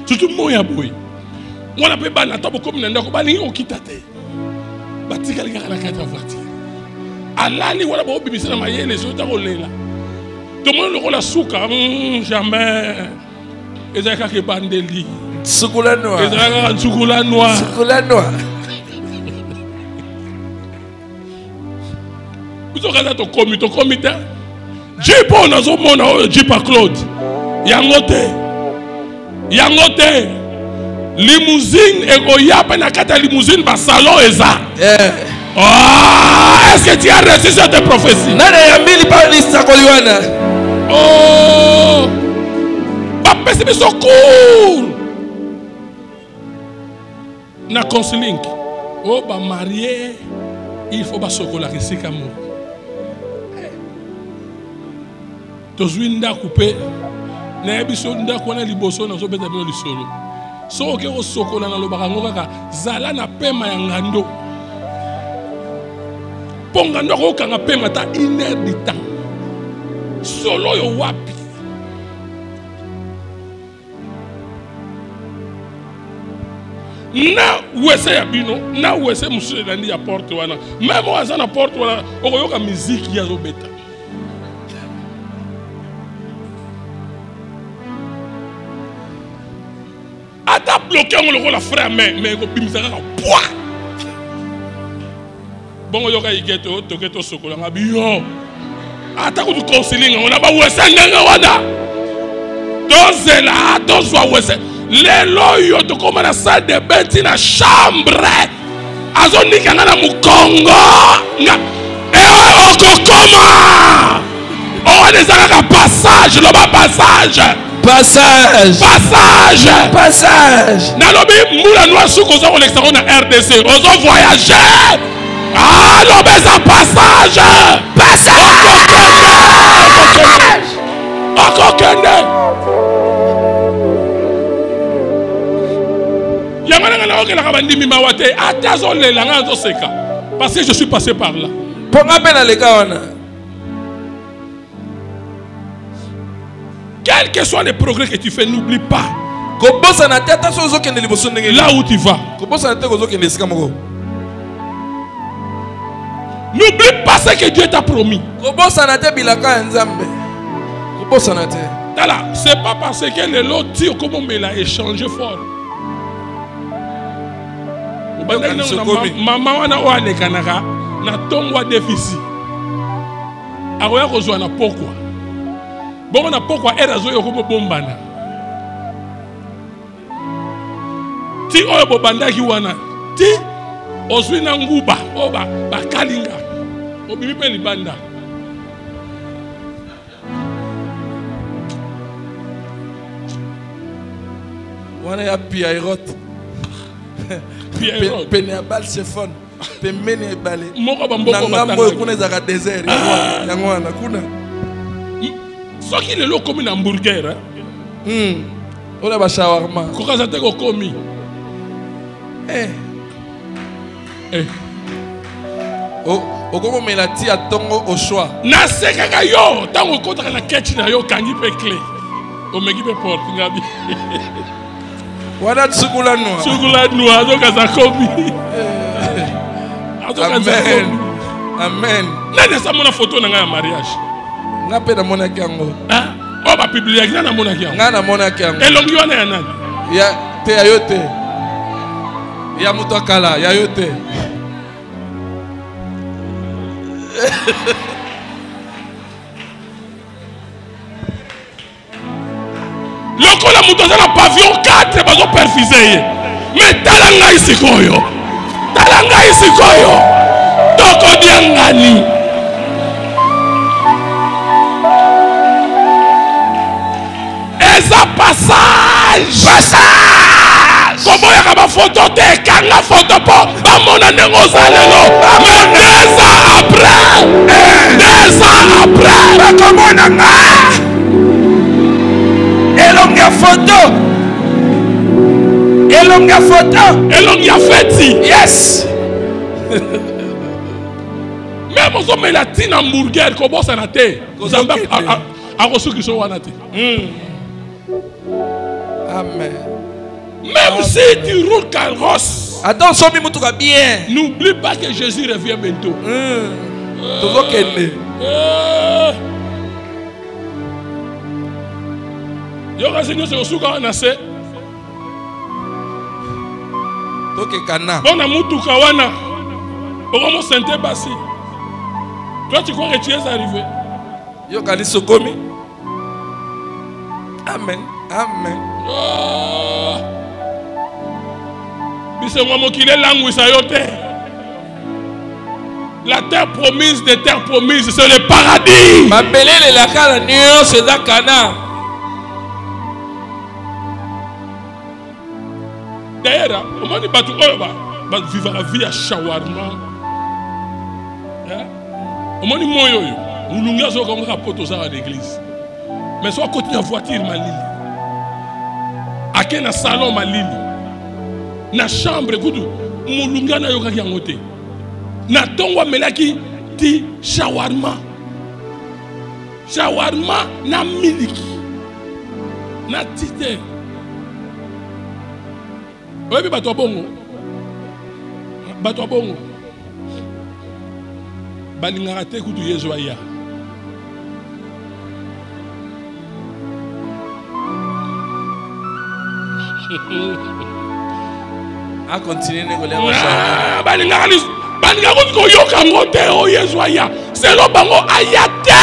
Surtout Moya Boy. On a fait ban tabo comme Nandako Bani au Kitate. Batika les gars à la 4 voiture. Alali wala bo bimisa na mayele les autres rolela. Tout le monde le rôle à souka, jamais. Ezaka ke bandeli. Soukoula noir. Ezaka soukoula noir. Soukoula noir. Vous avez ton comité. Jeep on a zo mona Jeep à Claude. Yangote. Limousine et Goyapa na kata limousine ba salon eza. Oh, est-ce que tu as reçu cette prophétie? Nana yambili pa lista koliwana. Oh! Papa c'est so cool. Na counseling. Oh ba marié, il faut ba sokola kisika mo. Tozwinda coupé. Na biso nda ko na liboso na so beta bino lisolo. So oke o sokola na lobaka ngokaka zala na pema ya ngando. Ponga ndoko kanga pema ta 1 heure du temps. Solo yo wapi. Na wese ya bino, na wese musu ndandi ya porte wana. Même waza na porte wana, okoyoka musique ya zo beta. Ata bloqué on le rôle frère mais ko bimisaka ka poids. Bon yoka igeto toketo sokola ngabiyo. Ata ko du counseling on a ba wese nganga wana. Dozela dozwa wese. Lelo yo to koma na salle de bain na chambre. Azonika na mukongo. Nga okokoma. On les a passage, le bas passage. Passage. Nalobi moula noir sous qu'on a l'extérieur na RDC. On a voyagé. Ah, l'obé ça passage. Okokende. Yamana na okela kabandi mi mawate. Atazo le langa zo seka. Parce que je suis passé par là. Ponga pena le kawana. Quel que soit les progrès que tu fais, n'oublie pas. Là où tu vas. N'oublie pas ce que Dieu t'a promis. C'est pas parce que le lot tire comme on l'a échangé fort. Maman wana wane kanaka na tongwa déficit. Aroya kozwa na pourquoi? Bon, on a pourquoi elle a joué au bombana. Ti oyo banda ki wana. Ti oswina nguba oba bakalinga. Obibi pe libanda. Wana ya Pierrot. Pierrot. Penabal chefon. Pemene ebale. Moko bamboko batanga. Ngambo kuna za désert. Yango kuna. Ce qui est le comme un hamburger. On a shawarma. Kokazate ko komi. O como melati a tongo au choix. Na sekaka yo, tango kota na ketchi na yo kangi pe clé. O meki pe porte ngabi. Wana tsugula noa. Tsugula noa do kaza komi. Amen. Amen. Nani sa mona photo na nga mariage. Nga pe na mona kiango. Ah, o ba publier nga na mona kiango. Nga na mona kiango. Elongi wana ya nani? Ya te ayote. Ya muto kala, ya yote. Lokola muto za na pavillon 4 bazo perfiser. Mais talanga isikoyo. Talanga isikoyo. Toko diangani. Eza passage. Comment il y a ma photo de kanga photo pour bamona nengo zalelo. Mais 2 ans après. 2 ans après. Comment on a elonga photo. Elonga photo. Elonga feti. Yes. Même aux hommes latins hamburger comme ça na te. Zamba a reçu qui sont wana te. Amen. Même si tu roules carrosse. Attends, somi mutuka bien. N'oublie pas que Jésus revient bientôt. Tozo kende. Yo kasenyo se osuka na se. Toke kana. Bona mutuka wana. Okomo sente basi. Toi tu crois que tu es arrivé? Yo kali sokomi. Amen. Amen. Bisengo mokile langu sa yote. La terre promise des terres promises, c'est le paradis. Ma belele la kala nyo c'est da kana. D'ailleurs, au moment où batu va vivre la vie à shawarma. Au moment où moyo yo, mulunga zo comme rapport aux à l'église. Mais soit côté la voiture malili. Ake na salon malili. Na chambre kudu mulunga na yoka yangote. Na tongwa melaki ti shawarma. Shawarma na miliki. Na tite. Oyebi bato bongo. Bato bongo. Balingaka te kudu yezo aya. A continuer négocier. Balingaka ko yoka ngote o yezo aya. C'est lo bango ayate.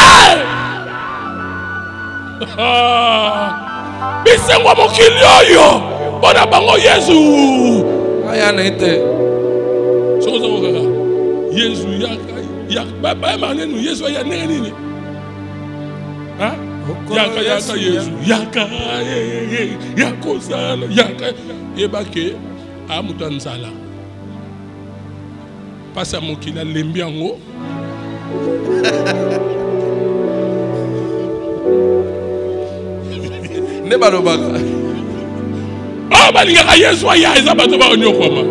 Bisengo mokili oyo. Bona bango Yesu. Aya na ite. Sozo kaka. Yesu ya ba manenu Yesu ya nini? Ha? Yaka Yesu. Yaka yakozala yaka yebake amutanzala. Pasa mokila lembi yango. Ne balobaka. Balingaka Yesu aya eza bato ba onyokoma.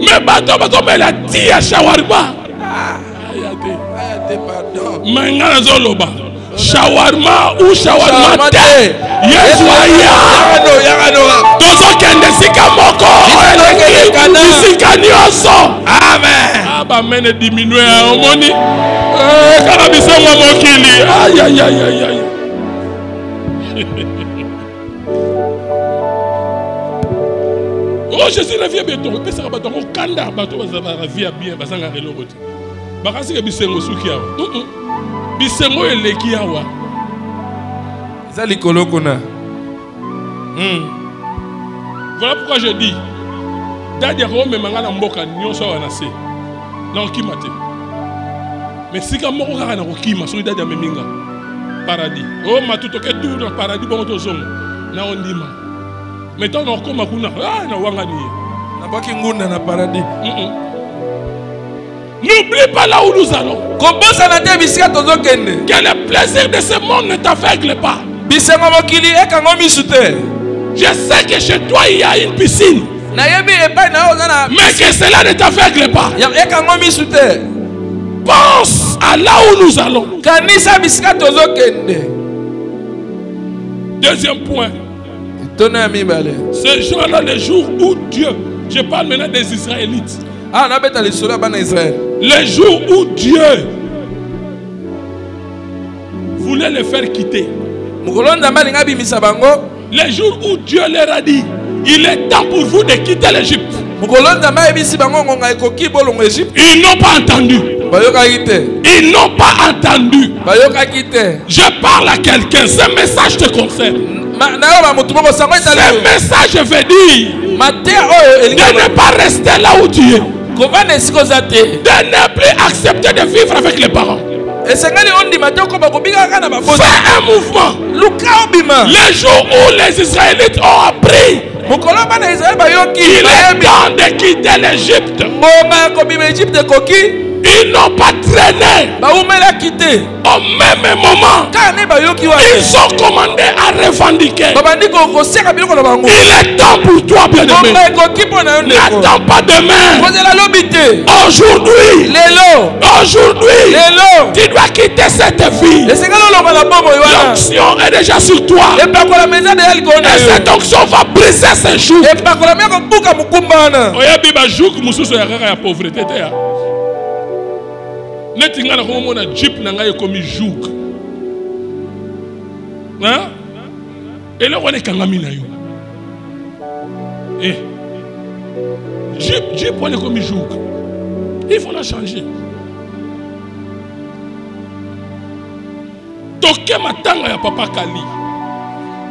Mais bato bela tia shawarma. Ayate pardon. Mangana zoloba. Shawarma ou shawarma te. Yesu aya. Yagano. Tozo kende sika moko. Sika nyonso. Amen. Aba mene diminuer a omoni. Kana bisengo mokili. Ay. Oh, Jésus revient bientôt. Il peut se rabattre au kanda. Bateau va vivre bien. Basanga relo rote. Bakasi ke bisengo suki awa. Bisengo eleki awa. Zali kolokona. Voilà pourquoi je dis. Dadi Rome mangana mboka nyonso wana se. Na okimate. Mais si ka moko kaka na okima so dadi ameminga. Paradis. Oh matuto ke tout dans paradis bon to zongo. Na ondima. Mettons on koma kuna na wangani. Na baki ngunda na paradis. N'oublie pas là où nous allons. Comment ça n'a été bisika tozo kende? Que le plaisir de ce monde ne t'aveugle pas. Bisengo mokili ekango misute. Je sais que chez toi il y a une piscine. Mais que cela ne t'aveugle pas. Pense à là où nous allons. Deuxième point. Ce jour-là, le jour où Dieu, je parle maintenant des Israélites. Le jour où Dieu voulait les faire quitter. Le jour où Dieu leur a dit, il est temps pour vous de quitter l'Égypte. Ils n'ont pas entendu. Ils n'ont pas entendu. Je parle à quelqu'un. Ce message te concerne. Ce message veut dire de ne pas rester là où tu es. De ne plus accepter de vivre avec les parents. Fais un mouvement. Le jour où les Israélites ont appris il est temps de quitter l'Égypte, ils n'ont pas traîné. Au même moment, ils ont commandé à revendiquer. Il est temps pour toi, bien-aimé. N'attends pas demain. Aujourd'hui, tu dois quitter cette vie. L'onction est déjà sur toi. Et cette onction va briser ses joues. Netinga na komo na jeep na ngai komi joug. Hein? Et là on est kangami na yo. Eh. Jeep on est komi joug. Il faut la changer. Toke matanga ya papa Kali.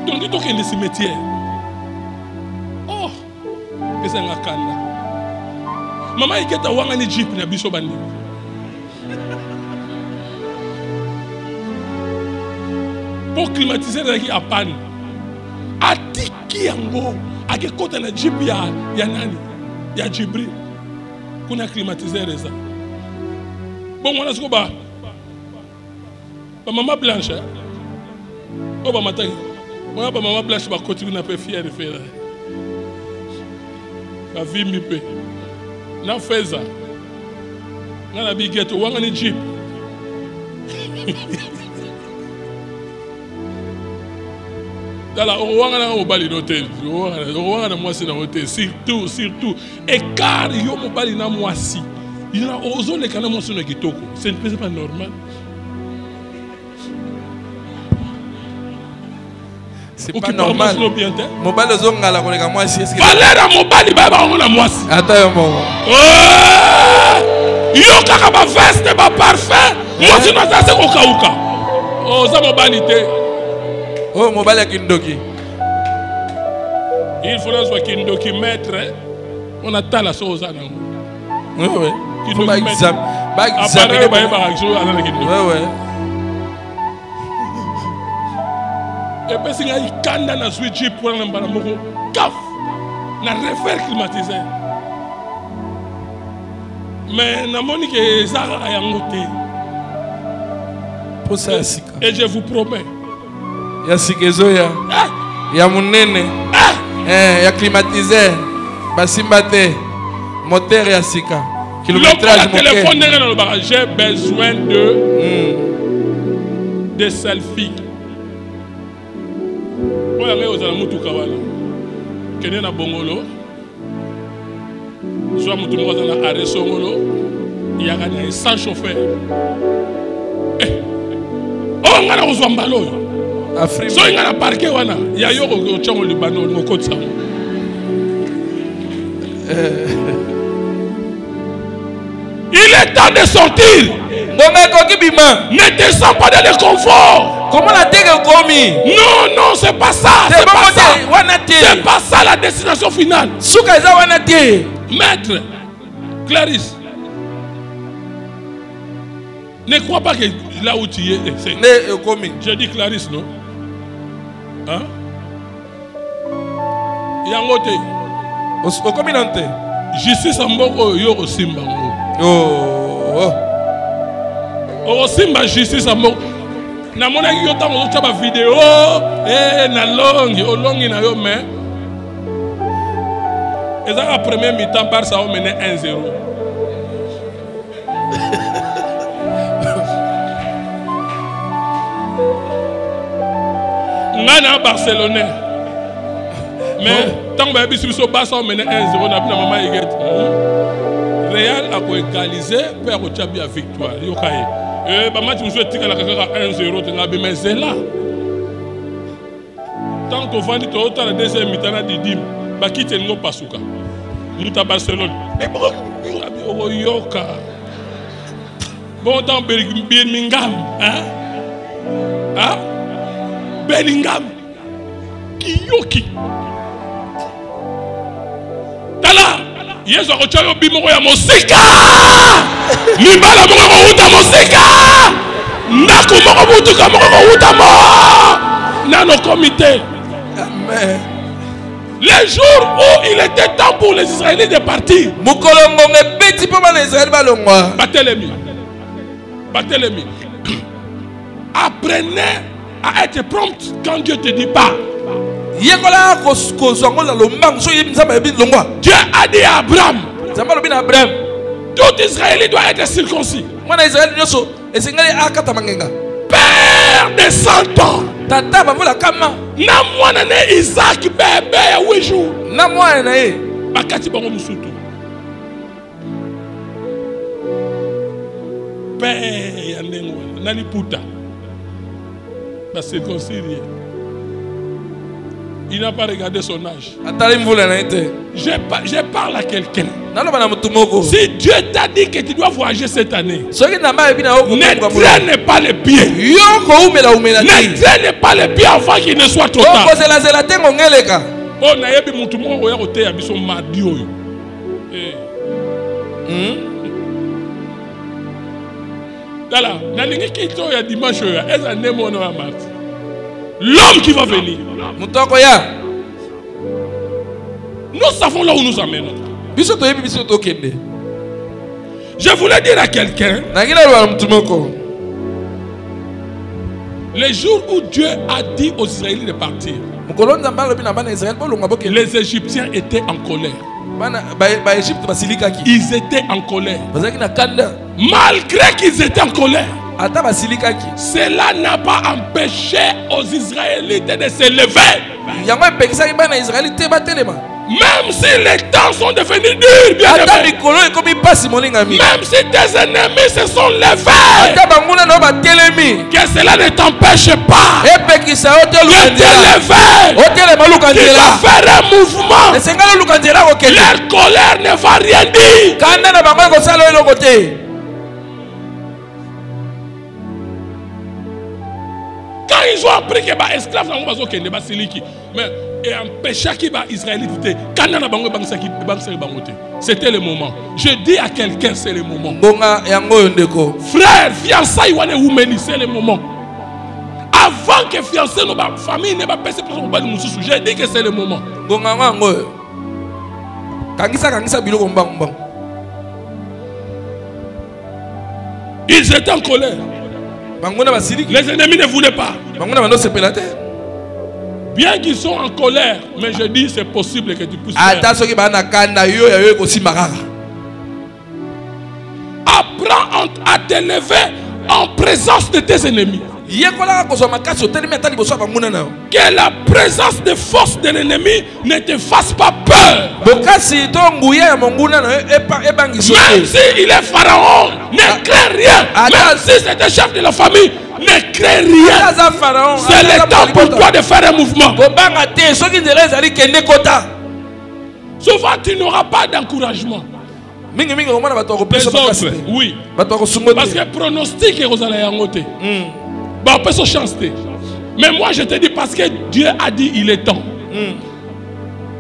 Donc toke le cimetière. Oh. Pesa ngakanda. Mama iketa wanga ni jeep na biso bandi. Pour climatiser à panne. Atiki yango. Ake kota na jeep ya nani? Ya Jibril. Kuna climatiser ça. Bon, on a ce qu'on va. Maman Blanche. Oh, bah, matin. Moi, maman Blanche va continuer à faire fier de faire. La vie m'y paie. Na fait ça. Na la biguette. Ou en jeep. Surtout et car yo mobali na mwasi il a osé les canaux sur le kitoko c'est pas normal, c'est pas normal. Mobali zonga la kolega mwasi est-ce que valera mobali baba on la mwasi attends mon yo kaka ba veste ba parfum mwasi no za se kokauka oh za mobali te. Oh, mobile Kindoki. Il faudra soit Kindoki maître. On attend la chose à nous. Oui, oui. Kindoki maître. Après, ouais. Et puis, il y a une canda na switch pour un baramoko. Caf. Na refaire climatisé. Mais na moni que ça a yangoté. Pour ça, et je vous promets. Ya sikezoya ya munene ya climatiseur basimbate moteur ya sika kilométrage mon téléphone j'ai besoin de selfie. Oya ngai ozala mutuka wana kende na bongolo soit mutu moko aza na arrêt songolo yaka na sans chauffeur oh ngana kozwa mbala oyo so il y a un parquet wana ya yo ko tchango libano ko kotsa il est temps de sortir. Ne descends pas dans le confort. Comment la terre commis? Non, non, c'est pas ça. C'est pas ça. C'est pas ça la destination finale. Maître, Clarisse, ne crois pas que là où tu es, c'est. Je dis Clarisse, non? Hein? Yangote. Justice Amboko yo Simba. Oh. Oh Simba justice Amboko. Na mona yo tango chaba vidéo na longi na yo mais Et ça, la première mi-temps, Barça a mené 1-0. Nana Barcelonais. Mais tant que Barça a mené 1-0, on a vu la maman Iguette. Real a égalisé, Père Ochabi a victoire. Et bah match monsieur tika la 1-0, tu n'as mais c'est là. Tant qu'on va dire autant la deuxième mi-temps na didim, bah qui t'es non pas souka. Nous à Barcelone. Et bon, yoka. Bon temps Birmingham, hein? Hein? Bellingham. Kiyoki. Tala. Yesu akochayo bimoko ya mosika. Mibala moko uta mosika. Ndako moko butuka moko uta mo. Nano comité. Amen. Les jours où il était temps pour les Israéliens de partir. Mukolongo ngepeti pour les Israéliens balongwa. Batelemi. Batelemi. Apprenez à être prompt quand Dieu te dit pas. Dieu a dit à Abraham, tout Israélien doit être circoncis. Père de 100 ans. Isaac bébé à 8 jours. Père Nani Puta. Il n'a pas regardé son âge. Je parle à quelqu'un. Si Dieu t'a dit que tu dois voyager cette année, ne traîne pas les pieds. Ne traîne pas les pieds avant qu'il ne soit trop tard. Oh, nayebi mutu mo oya kote ya biso madi oyo. Dala, nalingi kito ya dimanche oyo, eza nemo no ya mardi. L'homme qui va venir. Nous savons là où nous amenons. Je voulais dire à quelqu'un, les jours où Dieu a dit aux Israéliens de partir, les Égyptiens étaient en colère. Ils étaient en colère. Malgré qu'ils étaient en colère, cela n'a pas empêché aux Israélites de se lever. Même si les temps sont devenus durs, bien aimé. Même si tes ennemis se sont levés, que cela ne t'empêche pas de te lever. Tu vas faire un mouvement. Leur colère ne va rien dire. Quand ils ont appris que les esclaves mais empêcher qui va Israélite, c'était le moment. Je dis à quelqu'un, c'est le moment. Frère, fiançailles, c'est le moment. Avant que fiançailles, notre famille ne va pas se passer, je dis que c'est le moment. Ils étaient en colère. Les ennemis ne voulaient pas. Bien qu'ils sont en colère, mais je dis c'est possible que tu puisses faire. Apprends à te lever en présence de tes ennemis. Que la présence de force de l'ennemi ne te fasse pas peur. Même s'il est pharaon, ne crains rien. Même si c'est le chef de la famille, ne crains rien. C'est le temps pour toi de faire un mouvement. Souvent tu n'auras pas d'encouragement. Les autres, oui. Parce que pronostic est aux aléangotés. On peut se chanter. Mais moi je te dis parce que Dieu a dit il est temps.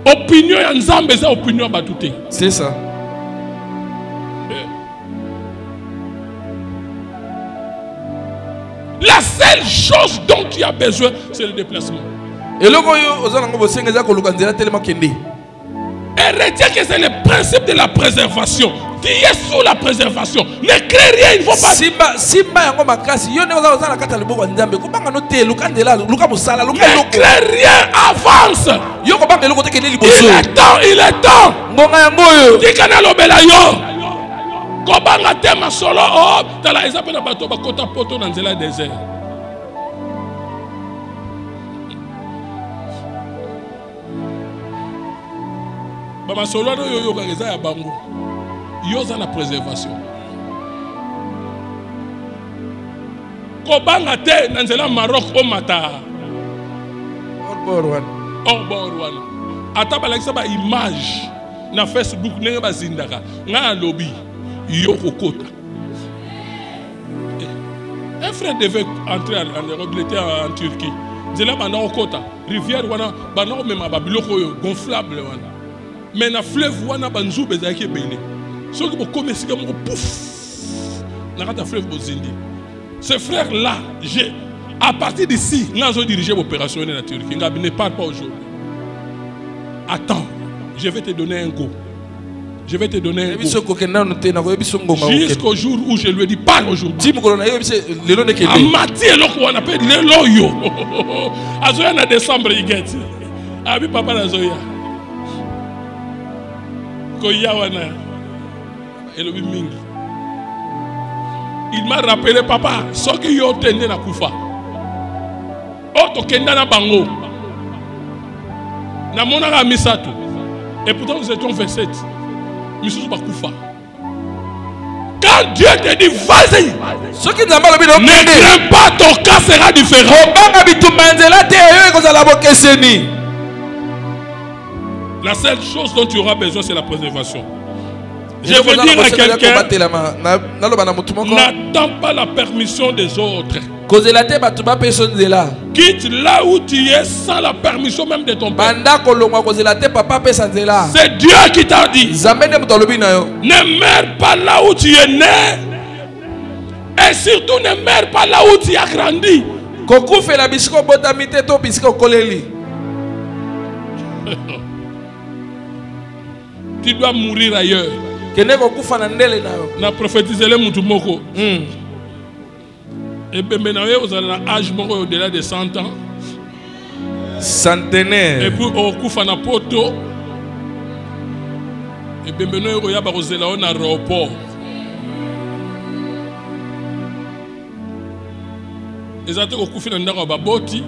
Opinion ensemble, c'est opinion batouté. C'est ça. La seule chose dont tu as besoin, c'est le déplacement. Et retiens que c'est le principe de la préservation. Tu es sous la préservation. Ne crée rien, il ne faut pas. Ne crée rien, avance. Il est temps, il est temps. Tikana lobela yo. Kobanga tema solo oh, tala exemple na bato bakota poto na nzela désert. Bama solo no yo ka eza ya bango. Yo za na préservation. Kobanga te na nzela Maroc o mata. Orborwana. Ata balakisa ba image na Facebook nenge bazindaka. Nga lobby. Yokokota. Un frère devait entrer en Europe, il était en Turquie. Il là bana okota, rivière wana bana même babiloko gonflable wana. Mais na fleuve wana banzu bezaki bene. Ceux qui beaucoup mesika mo pouf. Na kata fleuve bozindi. Ce frère là, j'ai à partir d'ici, nous dirigé l'opération en Turquie. Ne parle pas aujourd'hui. Attends, je vais te donner un go. Je vais te donner un go. Jusqu'au jour où je lui ai dit parle aujourd'hui. Amati eloko on appelle le loyo. Azoya na décembre il Abi papa na zoya. Koya wana. Elobi mingi. Il m'a rappelé papa, ce qui yo tende na kufa. Oto kenda na bango. Na monaka misato. Et pourtant nous étions 27. Quand Dieu te dit vas-y, ne crains pas, ton cas sera différent. La seule chose dont tu auras besoin, c'est la préservation. Je veux dire à quelqu'un, n'attends pas la permission des autres. Quitte là où tu es sans la permission même de ton père. C'est Dieu qui t'a dit. Ne meurs pas là où tu es né. Et surtout ne meurs pas là où tu as grandi. Tu dois mourir ailleurs. Na prophétisé le mutumoko. Et bien maintenant vous avez un âge au-delà de 100 ans. Centenaire. Et puis au kufana poto. Et bien maintenant vous avez un aéroport. Ils ont au kufina ndako baboti.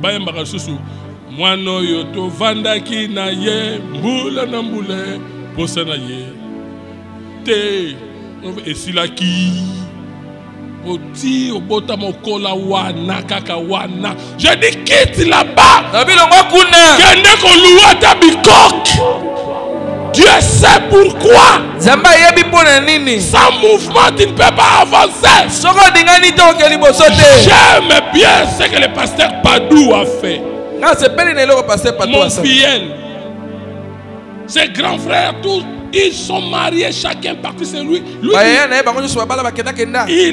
Bayamba susu. Mwano yoto vandaki na ye mbula na mbule posana ye. Te esilaki. Oti obota mokola wana kaka wana. Je dis quitte là-bas. Kende ko louwa ta bikok. Dieu sait pourquoi. Sans mouvement, tu ne peux pas avancer. J'aime bien ce que le pasteur Padou a fait. Mon filleul, ses grands frères, tous, ils sont mariés, chacun parti c'est lui. Il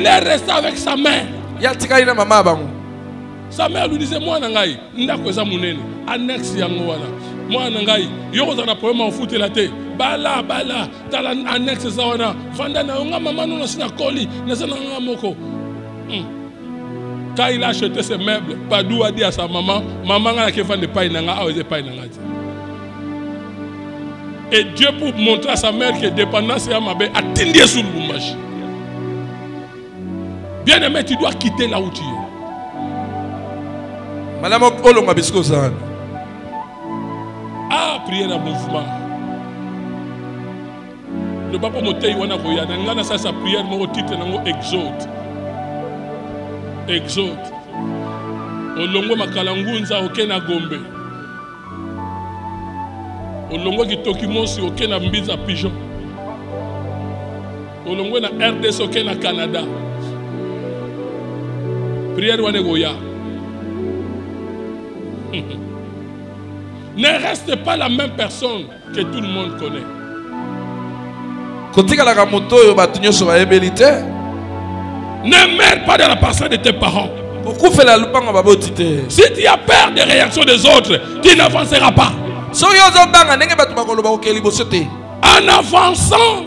est resté avec sa mère. Sa mère lui disait, moi nangai, ndakweza munene, annexe yango wana. Moi nangai, yoko za na problème en foot la té. Bala tala annexe za wana. Fanda na nga maman no sina koli, na sana nga moko. Quand il a acheté ses meubles, Padou a dit à sa maman, maman a fait des pailles nanga, et Dieu pour montrer à sa mère que dépendance est à ma belle, a tenu sur le boumage. Bien aimé, tu dois quitter là où tu es. Madame Olonga Biskosan. Ah, prière en mouvement. Le papa Motei wana koya, nanga sa prière mo titre nango exode. Exode. Olongo makalangunza okena gombe. Olongo kitoki monsi okena mbiza pigeon. Olongo na RDC okena Canada. Prière wane goya. Ne reste pas la même personne que tout le monde connaît. Ne meurs pas dans la personne de tes parents. Si tu as peur des réactions des autres, tu n'avanceras pas. En avançant,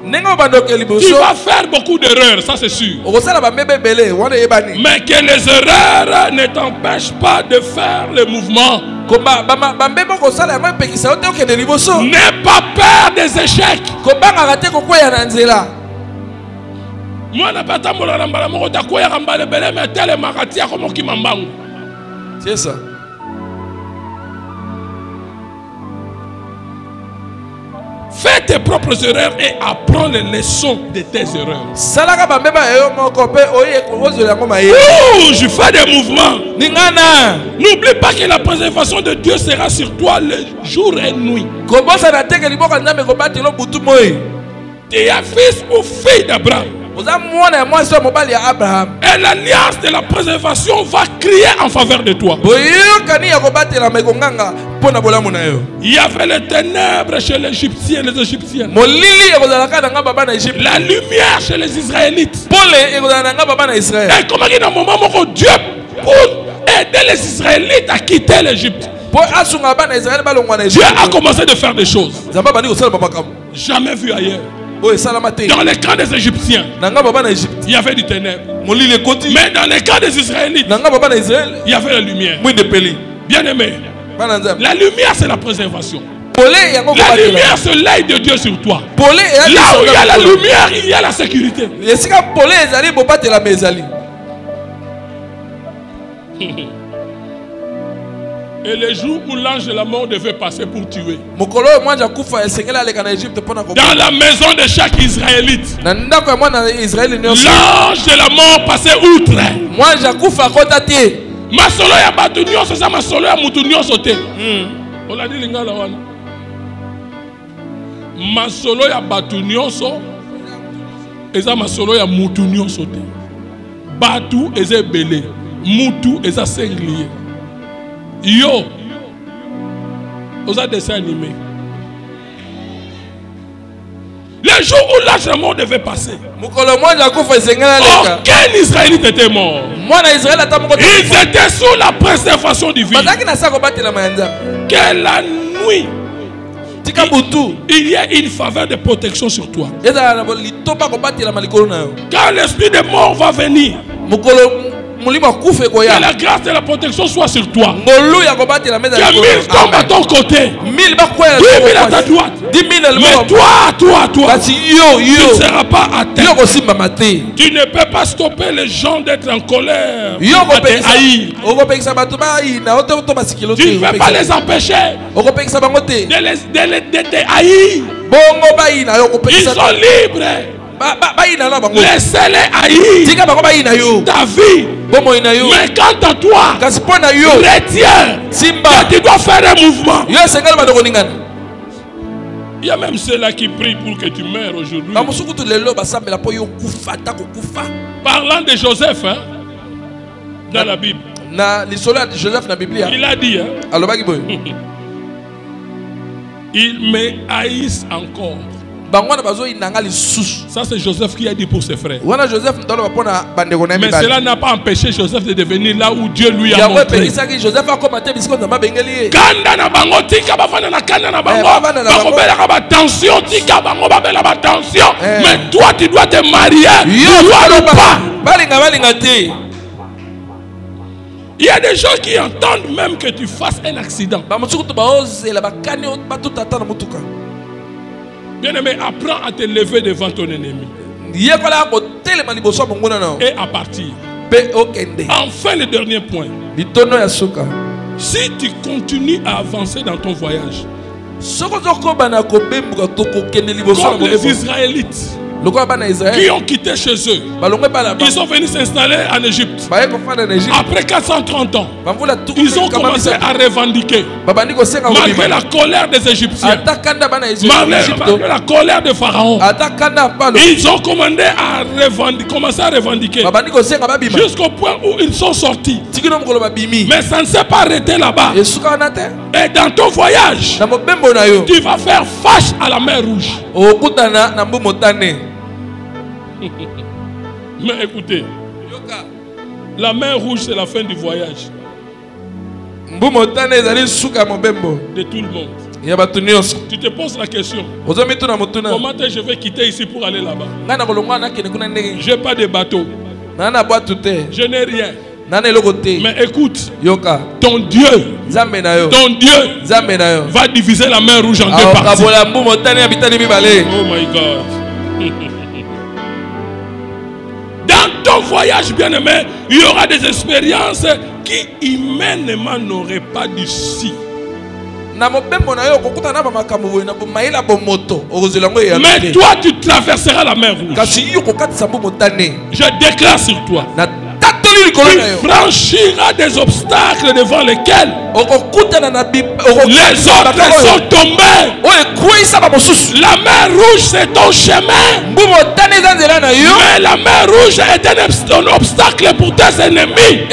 tu vas faire beaucoup d'erreurs, ça c'est sûr. Mais que les erreurs ne t'empêchent pas de faire le mouvement. N'aie pas peur des échecs. C'est ça. Fais tes propres erreurs et apprends les leçons de tes erreurs. Bouge, fais des mouvements. N'oublie pas que la préservation de Dieu sera sur toi le jour et nuit. Tu es fils ou fille d'Abraham. Et l'alliance de la préservation va crier en faveur de toi. Il y avait les ténèbres chez les Égyptiens, les Égyptiennes. La lumière chez les Israélites. Et comme il y a un moment où Dieu, pour aider les Israélites à quitter l'Égypte, Dieu a commencé de faire des choses jamais vu ailleurs. Dans les camps des Égyptiens, il y avait du ténèbre. Mais dans les camps des Israélites, il y avait la lumière. Bien aimé, la lumière c'est la préservation. La lumière c'est l'œil de Dieu sur toi. Là où il y a la lumière, il y a la sécurité. Et les jours où l'ange de la mort devait passer pour tuer, dans la maison de chaque Israélite, l'ange de la mort passait outre. Masolo ya batu nyonso sa masolo ya mutu nyonso te. On l'a dit lingala wana. Masolo ya batu nyonso eza masolo ya mutu nyonso te. Batu eza belé, mutu eza singulier. Yo, aux dessins animés. Le jour où l'ange de la mort devait passer, aucun Israélite était mort. Ils étaient sous la préservation divine. Que la nuit, il y a une faveur de protection sur toi. Quand l'esprit de mort va venir, que la grâce de la protection soit sur toi. Que 1000 tombent à ton côté, 10 000 à ta droite. Mais toi, tu ne seras pas à terre. Tu ne peux pas stopper les gens d'être en colère, à te haïr. Tu ne peux pas les empêcher de te haïr. Ils sont libres. Laissez-les haïr ta vie. Mais quant à toi, retiens que tu dois faire un mouvement. Il y a même ceux-là qui prient pour que tu meurs aujourd'hui. Parlant de Joseph, hein, dans la Bible, il a dit, hein, ils me haïssent encore. Ça c'est Joseph qui a dit pour ses frères. Mais cela n'a pas empêché Joseph de devenir là où Dieu lui a montré. Mais toi tu dois te marier. Il y a des gens qui entendent même que tu fasses un accident. Bien-aimé, apprends à te lever devant ton ennemi et à partir. Enfin, le dernier point. Si tu continues à avancer dans ton voyage, comme les Israélites qui ont quitté chez eux, ils sont venus s'installer en Égypte. Après 430 ans, ils ont commencé à revendiquer, malgré la colère des Égyptiens, malgré la colère de Pharaon. Ils ont commencé à revendiquer jusqu'au point où ils sont sortis. Mais ça ne s'est pas arrêté là-bas. Et dans ton voyage, tu vas faire face à la mer Rouge. Mais écoutez, la mer Rouge c'est la fin du voyage de tout le monde. Tu te poses la question. Comment je vais quitter ici pour aller là-bas? Je n'ai pas de bateau. Je n'ai rien. Mais écoute, ton Dieu va diviser la mer rouge en deux parties. Oh my God. Dans ton voyage, bien-aimé, il y aura des expériences qui humainement n'auraient pas d'ici. Mais toi, tu traverseras la mer rouge. Je déclare sur toi. Tu franchiras des obstacles devant lesquels les autres sont tombés. La mer rouge, c'est ton chemin. Mais la mer rouge est un obstacle pour tes ennemis.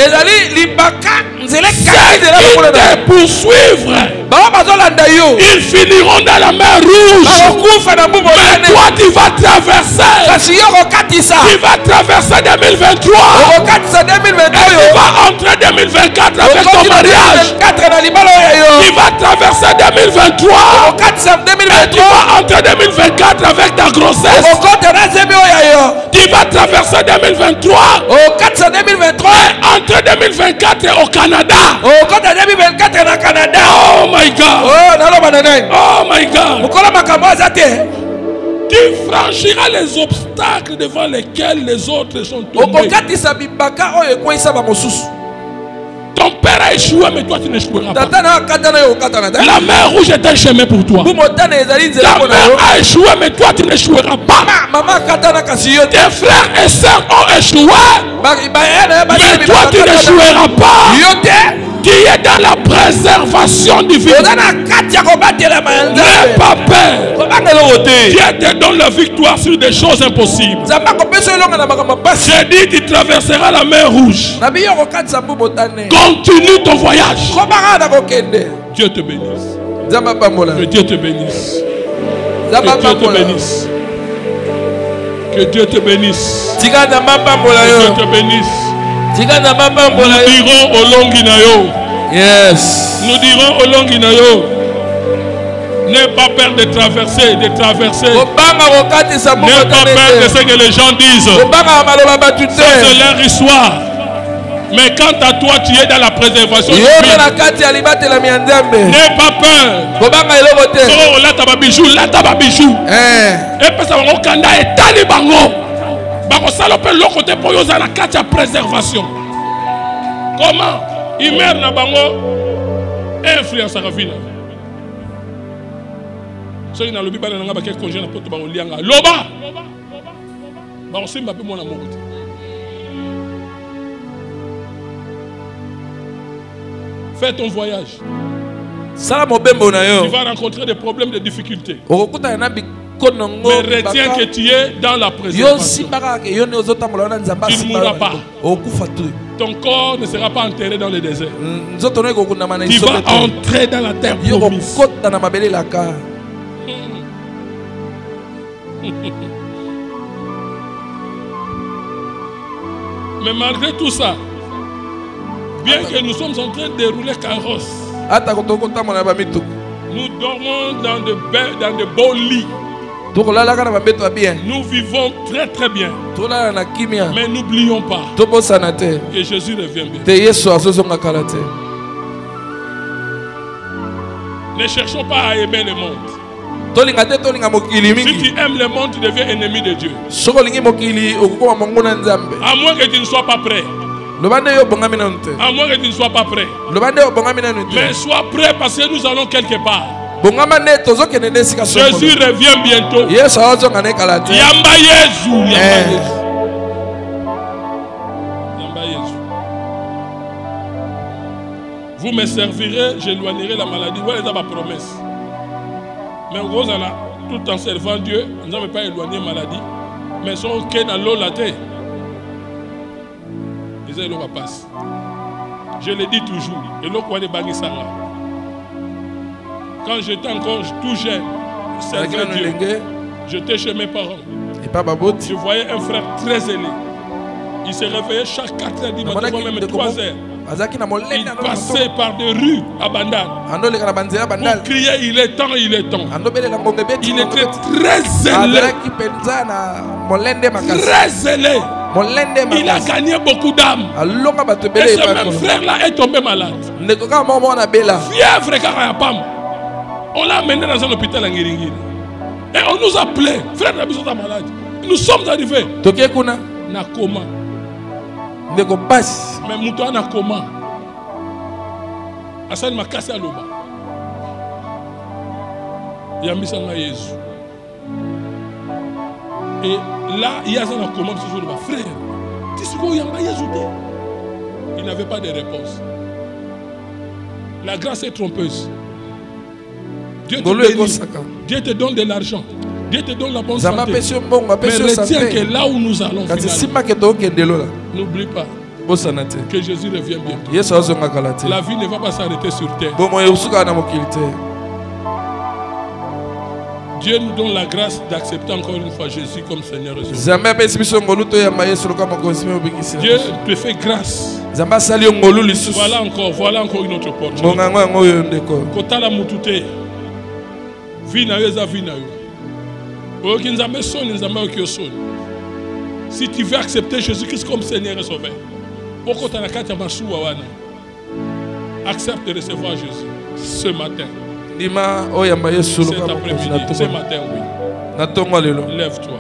Ceux qui te poursuivent, ils finiront dans la mer rouge. Mais toi, tu vas traverser. Tu vas traverser 2023. Et tu vas entrer 2024 avec ton mariage. Tu vas traverser 2023. Et tu vas entrer 2024 avec ta grossesse. Tu vas traverser 2023. Et entrer 2024 au Canada. Oh my God. Oh my God. Tu franchiras les obstacles devant lesquels les autres sont tombés. Ton père a échoué, mais toi tu n'échoueras pas. La mer rouge est un chemin pour toi. Ta mère a échoué, mais toi tu n'échoueras pas. Tes frères et sœurs ont échoué, mais toi tu n'échoueras pas. Tu es dans la préservation divine. N'aie pas peur. Dieu te donne la victoire sur des choses impossibles. J'ai dit tu traverseras la mer rouge. Continue ton voyage. Dieu te bénisse. Que Dieu te bénisse. Que Dieu te bénisse. Que Dieu te bénisse. Que Dieu te bénisse. Nous dirons au Longinayo. Yes. Nous dirons au Longinayo. N'aie pas peur de traverser, de traverser. N'aie pas peur de ce que les gens disent. Ça c'est leur histoire. Mais quant à toi, tu es dans la préservation. N'aie pas peur. So là t'as bijou, là t'as bijou. Et puis ça va au Kanda et talibango. Côté pour la carte préservation. Comment il meurt na bango influence à la ville. So il na lobi bana nga ba ke congé na poto ba olianga. Loba. Ba osimba pe mona mokuti. Fais ton voyage. Tu vas rencontrer des problèmes, des difficultés. Mais retiens que tu es dans la préservation. Tu ne mourras pas. Ton corps ne sera pas enterré dans le désert. Tu vas entrer dans la terre promise. Mais malgré tout ça, bien que nous sommes en train de dérouler carrosse, nous dormons dans de beaux lits. Nous vivons très très bien. Mais n'oublions pas que Jésus revient bientôt. Ne cherchons pas à aimer le monde. Si tu aimes le monde, tu deviens ennemi de Dieu. À moins que tu ne sois pas prêt. À moins que tu ne sois pas prêt. Mais sois prêt parce que nous allons quelque part. Jésus revient bientôt. Yamba Yesu. Yamba Yesu. Vous me servirez, j'éloignerai la maladie. Voilà ma promesse. Mais tout en servant Dieu, nous n'avons pas éloigné la maladie. Mais son ok dans l'eau la terre. Passe. Je le dis toujours. Et quand j'étais encore tout jeune, servant Dieu, j'étais chez mes parents. Je voyais un frère très ailé. Il se réveillait chaque 4 heures du matin, même 3 heures. Il passait par des rues à Bandal. Pour crier, il est temps, il est temps. Il était très zélé. Très zélé. Il a gagné beaucoup d'âmes. Et ce même frère-là est tombé malade. Fièvre Karayapam. On l'a amené dans un hôpital à Ngiringiri. Et on nous a appelé. Frère Nabiso est malade. Nous sommes arrivés. Na coma. Mais Moutoua na coma. Hassan m'a cassé à l'oba. Yambisanga Yesu. Et là, il y a un comment ce jour, frère. Il n'avait pas de réponse. La grâce est trompeuse. Dieu te donne de l'argent. Dieu te donne la bonne santé. Mais retiens que là où nous allons, n'oublie pas que Jésus revient bientôt. La vie ne va pas s'arrêter sur terre. Dieu nous donne la grâce d'accepter encore une fois Jésus comme Seigneur et Sauveur. Dieu te fait grâce. Voilà encore une autre opportunité. Kotala mutute. Vina yeza vina yo. Si tu veux accepter Jésus-Christ comme Seigneur et Sauveur, accepte de recevoir Jésus ce matin. Cet après-midi, ce matin, oui. Lève-toi.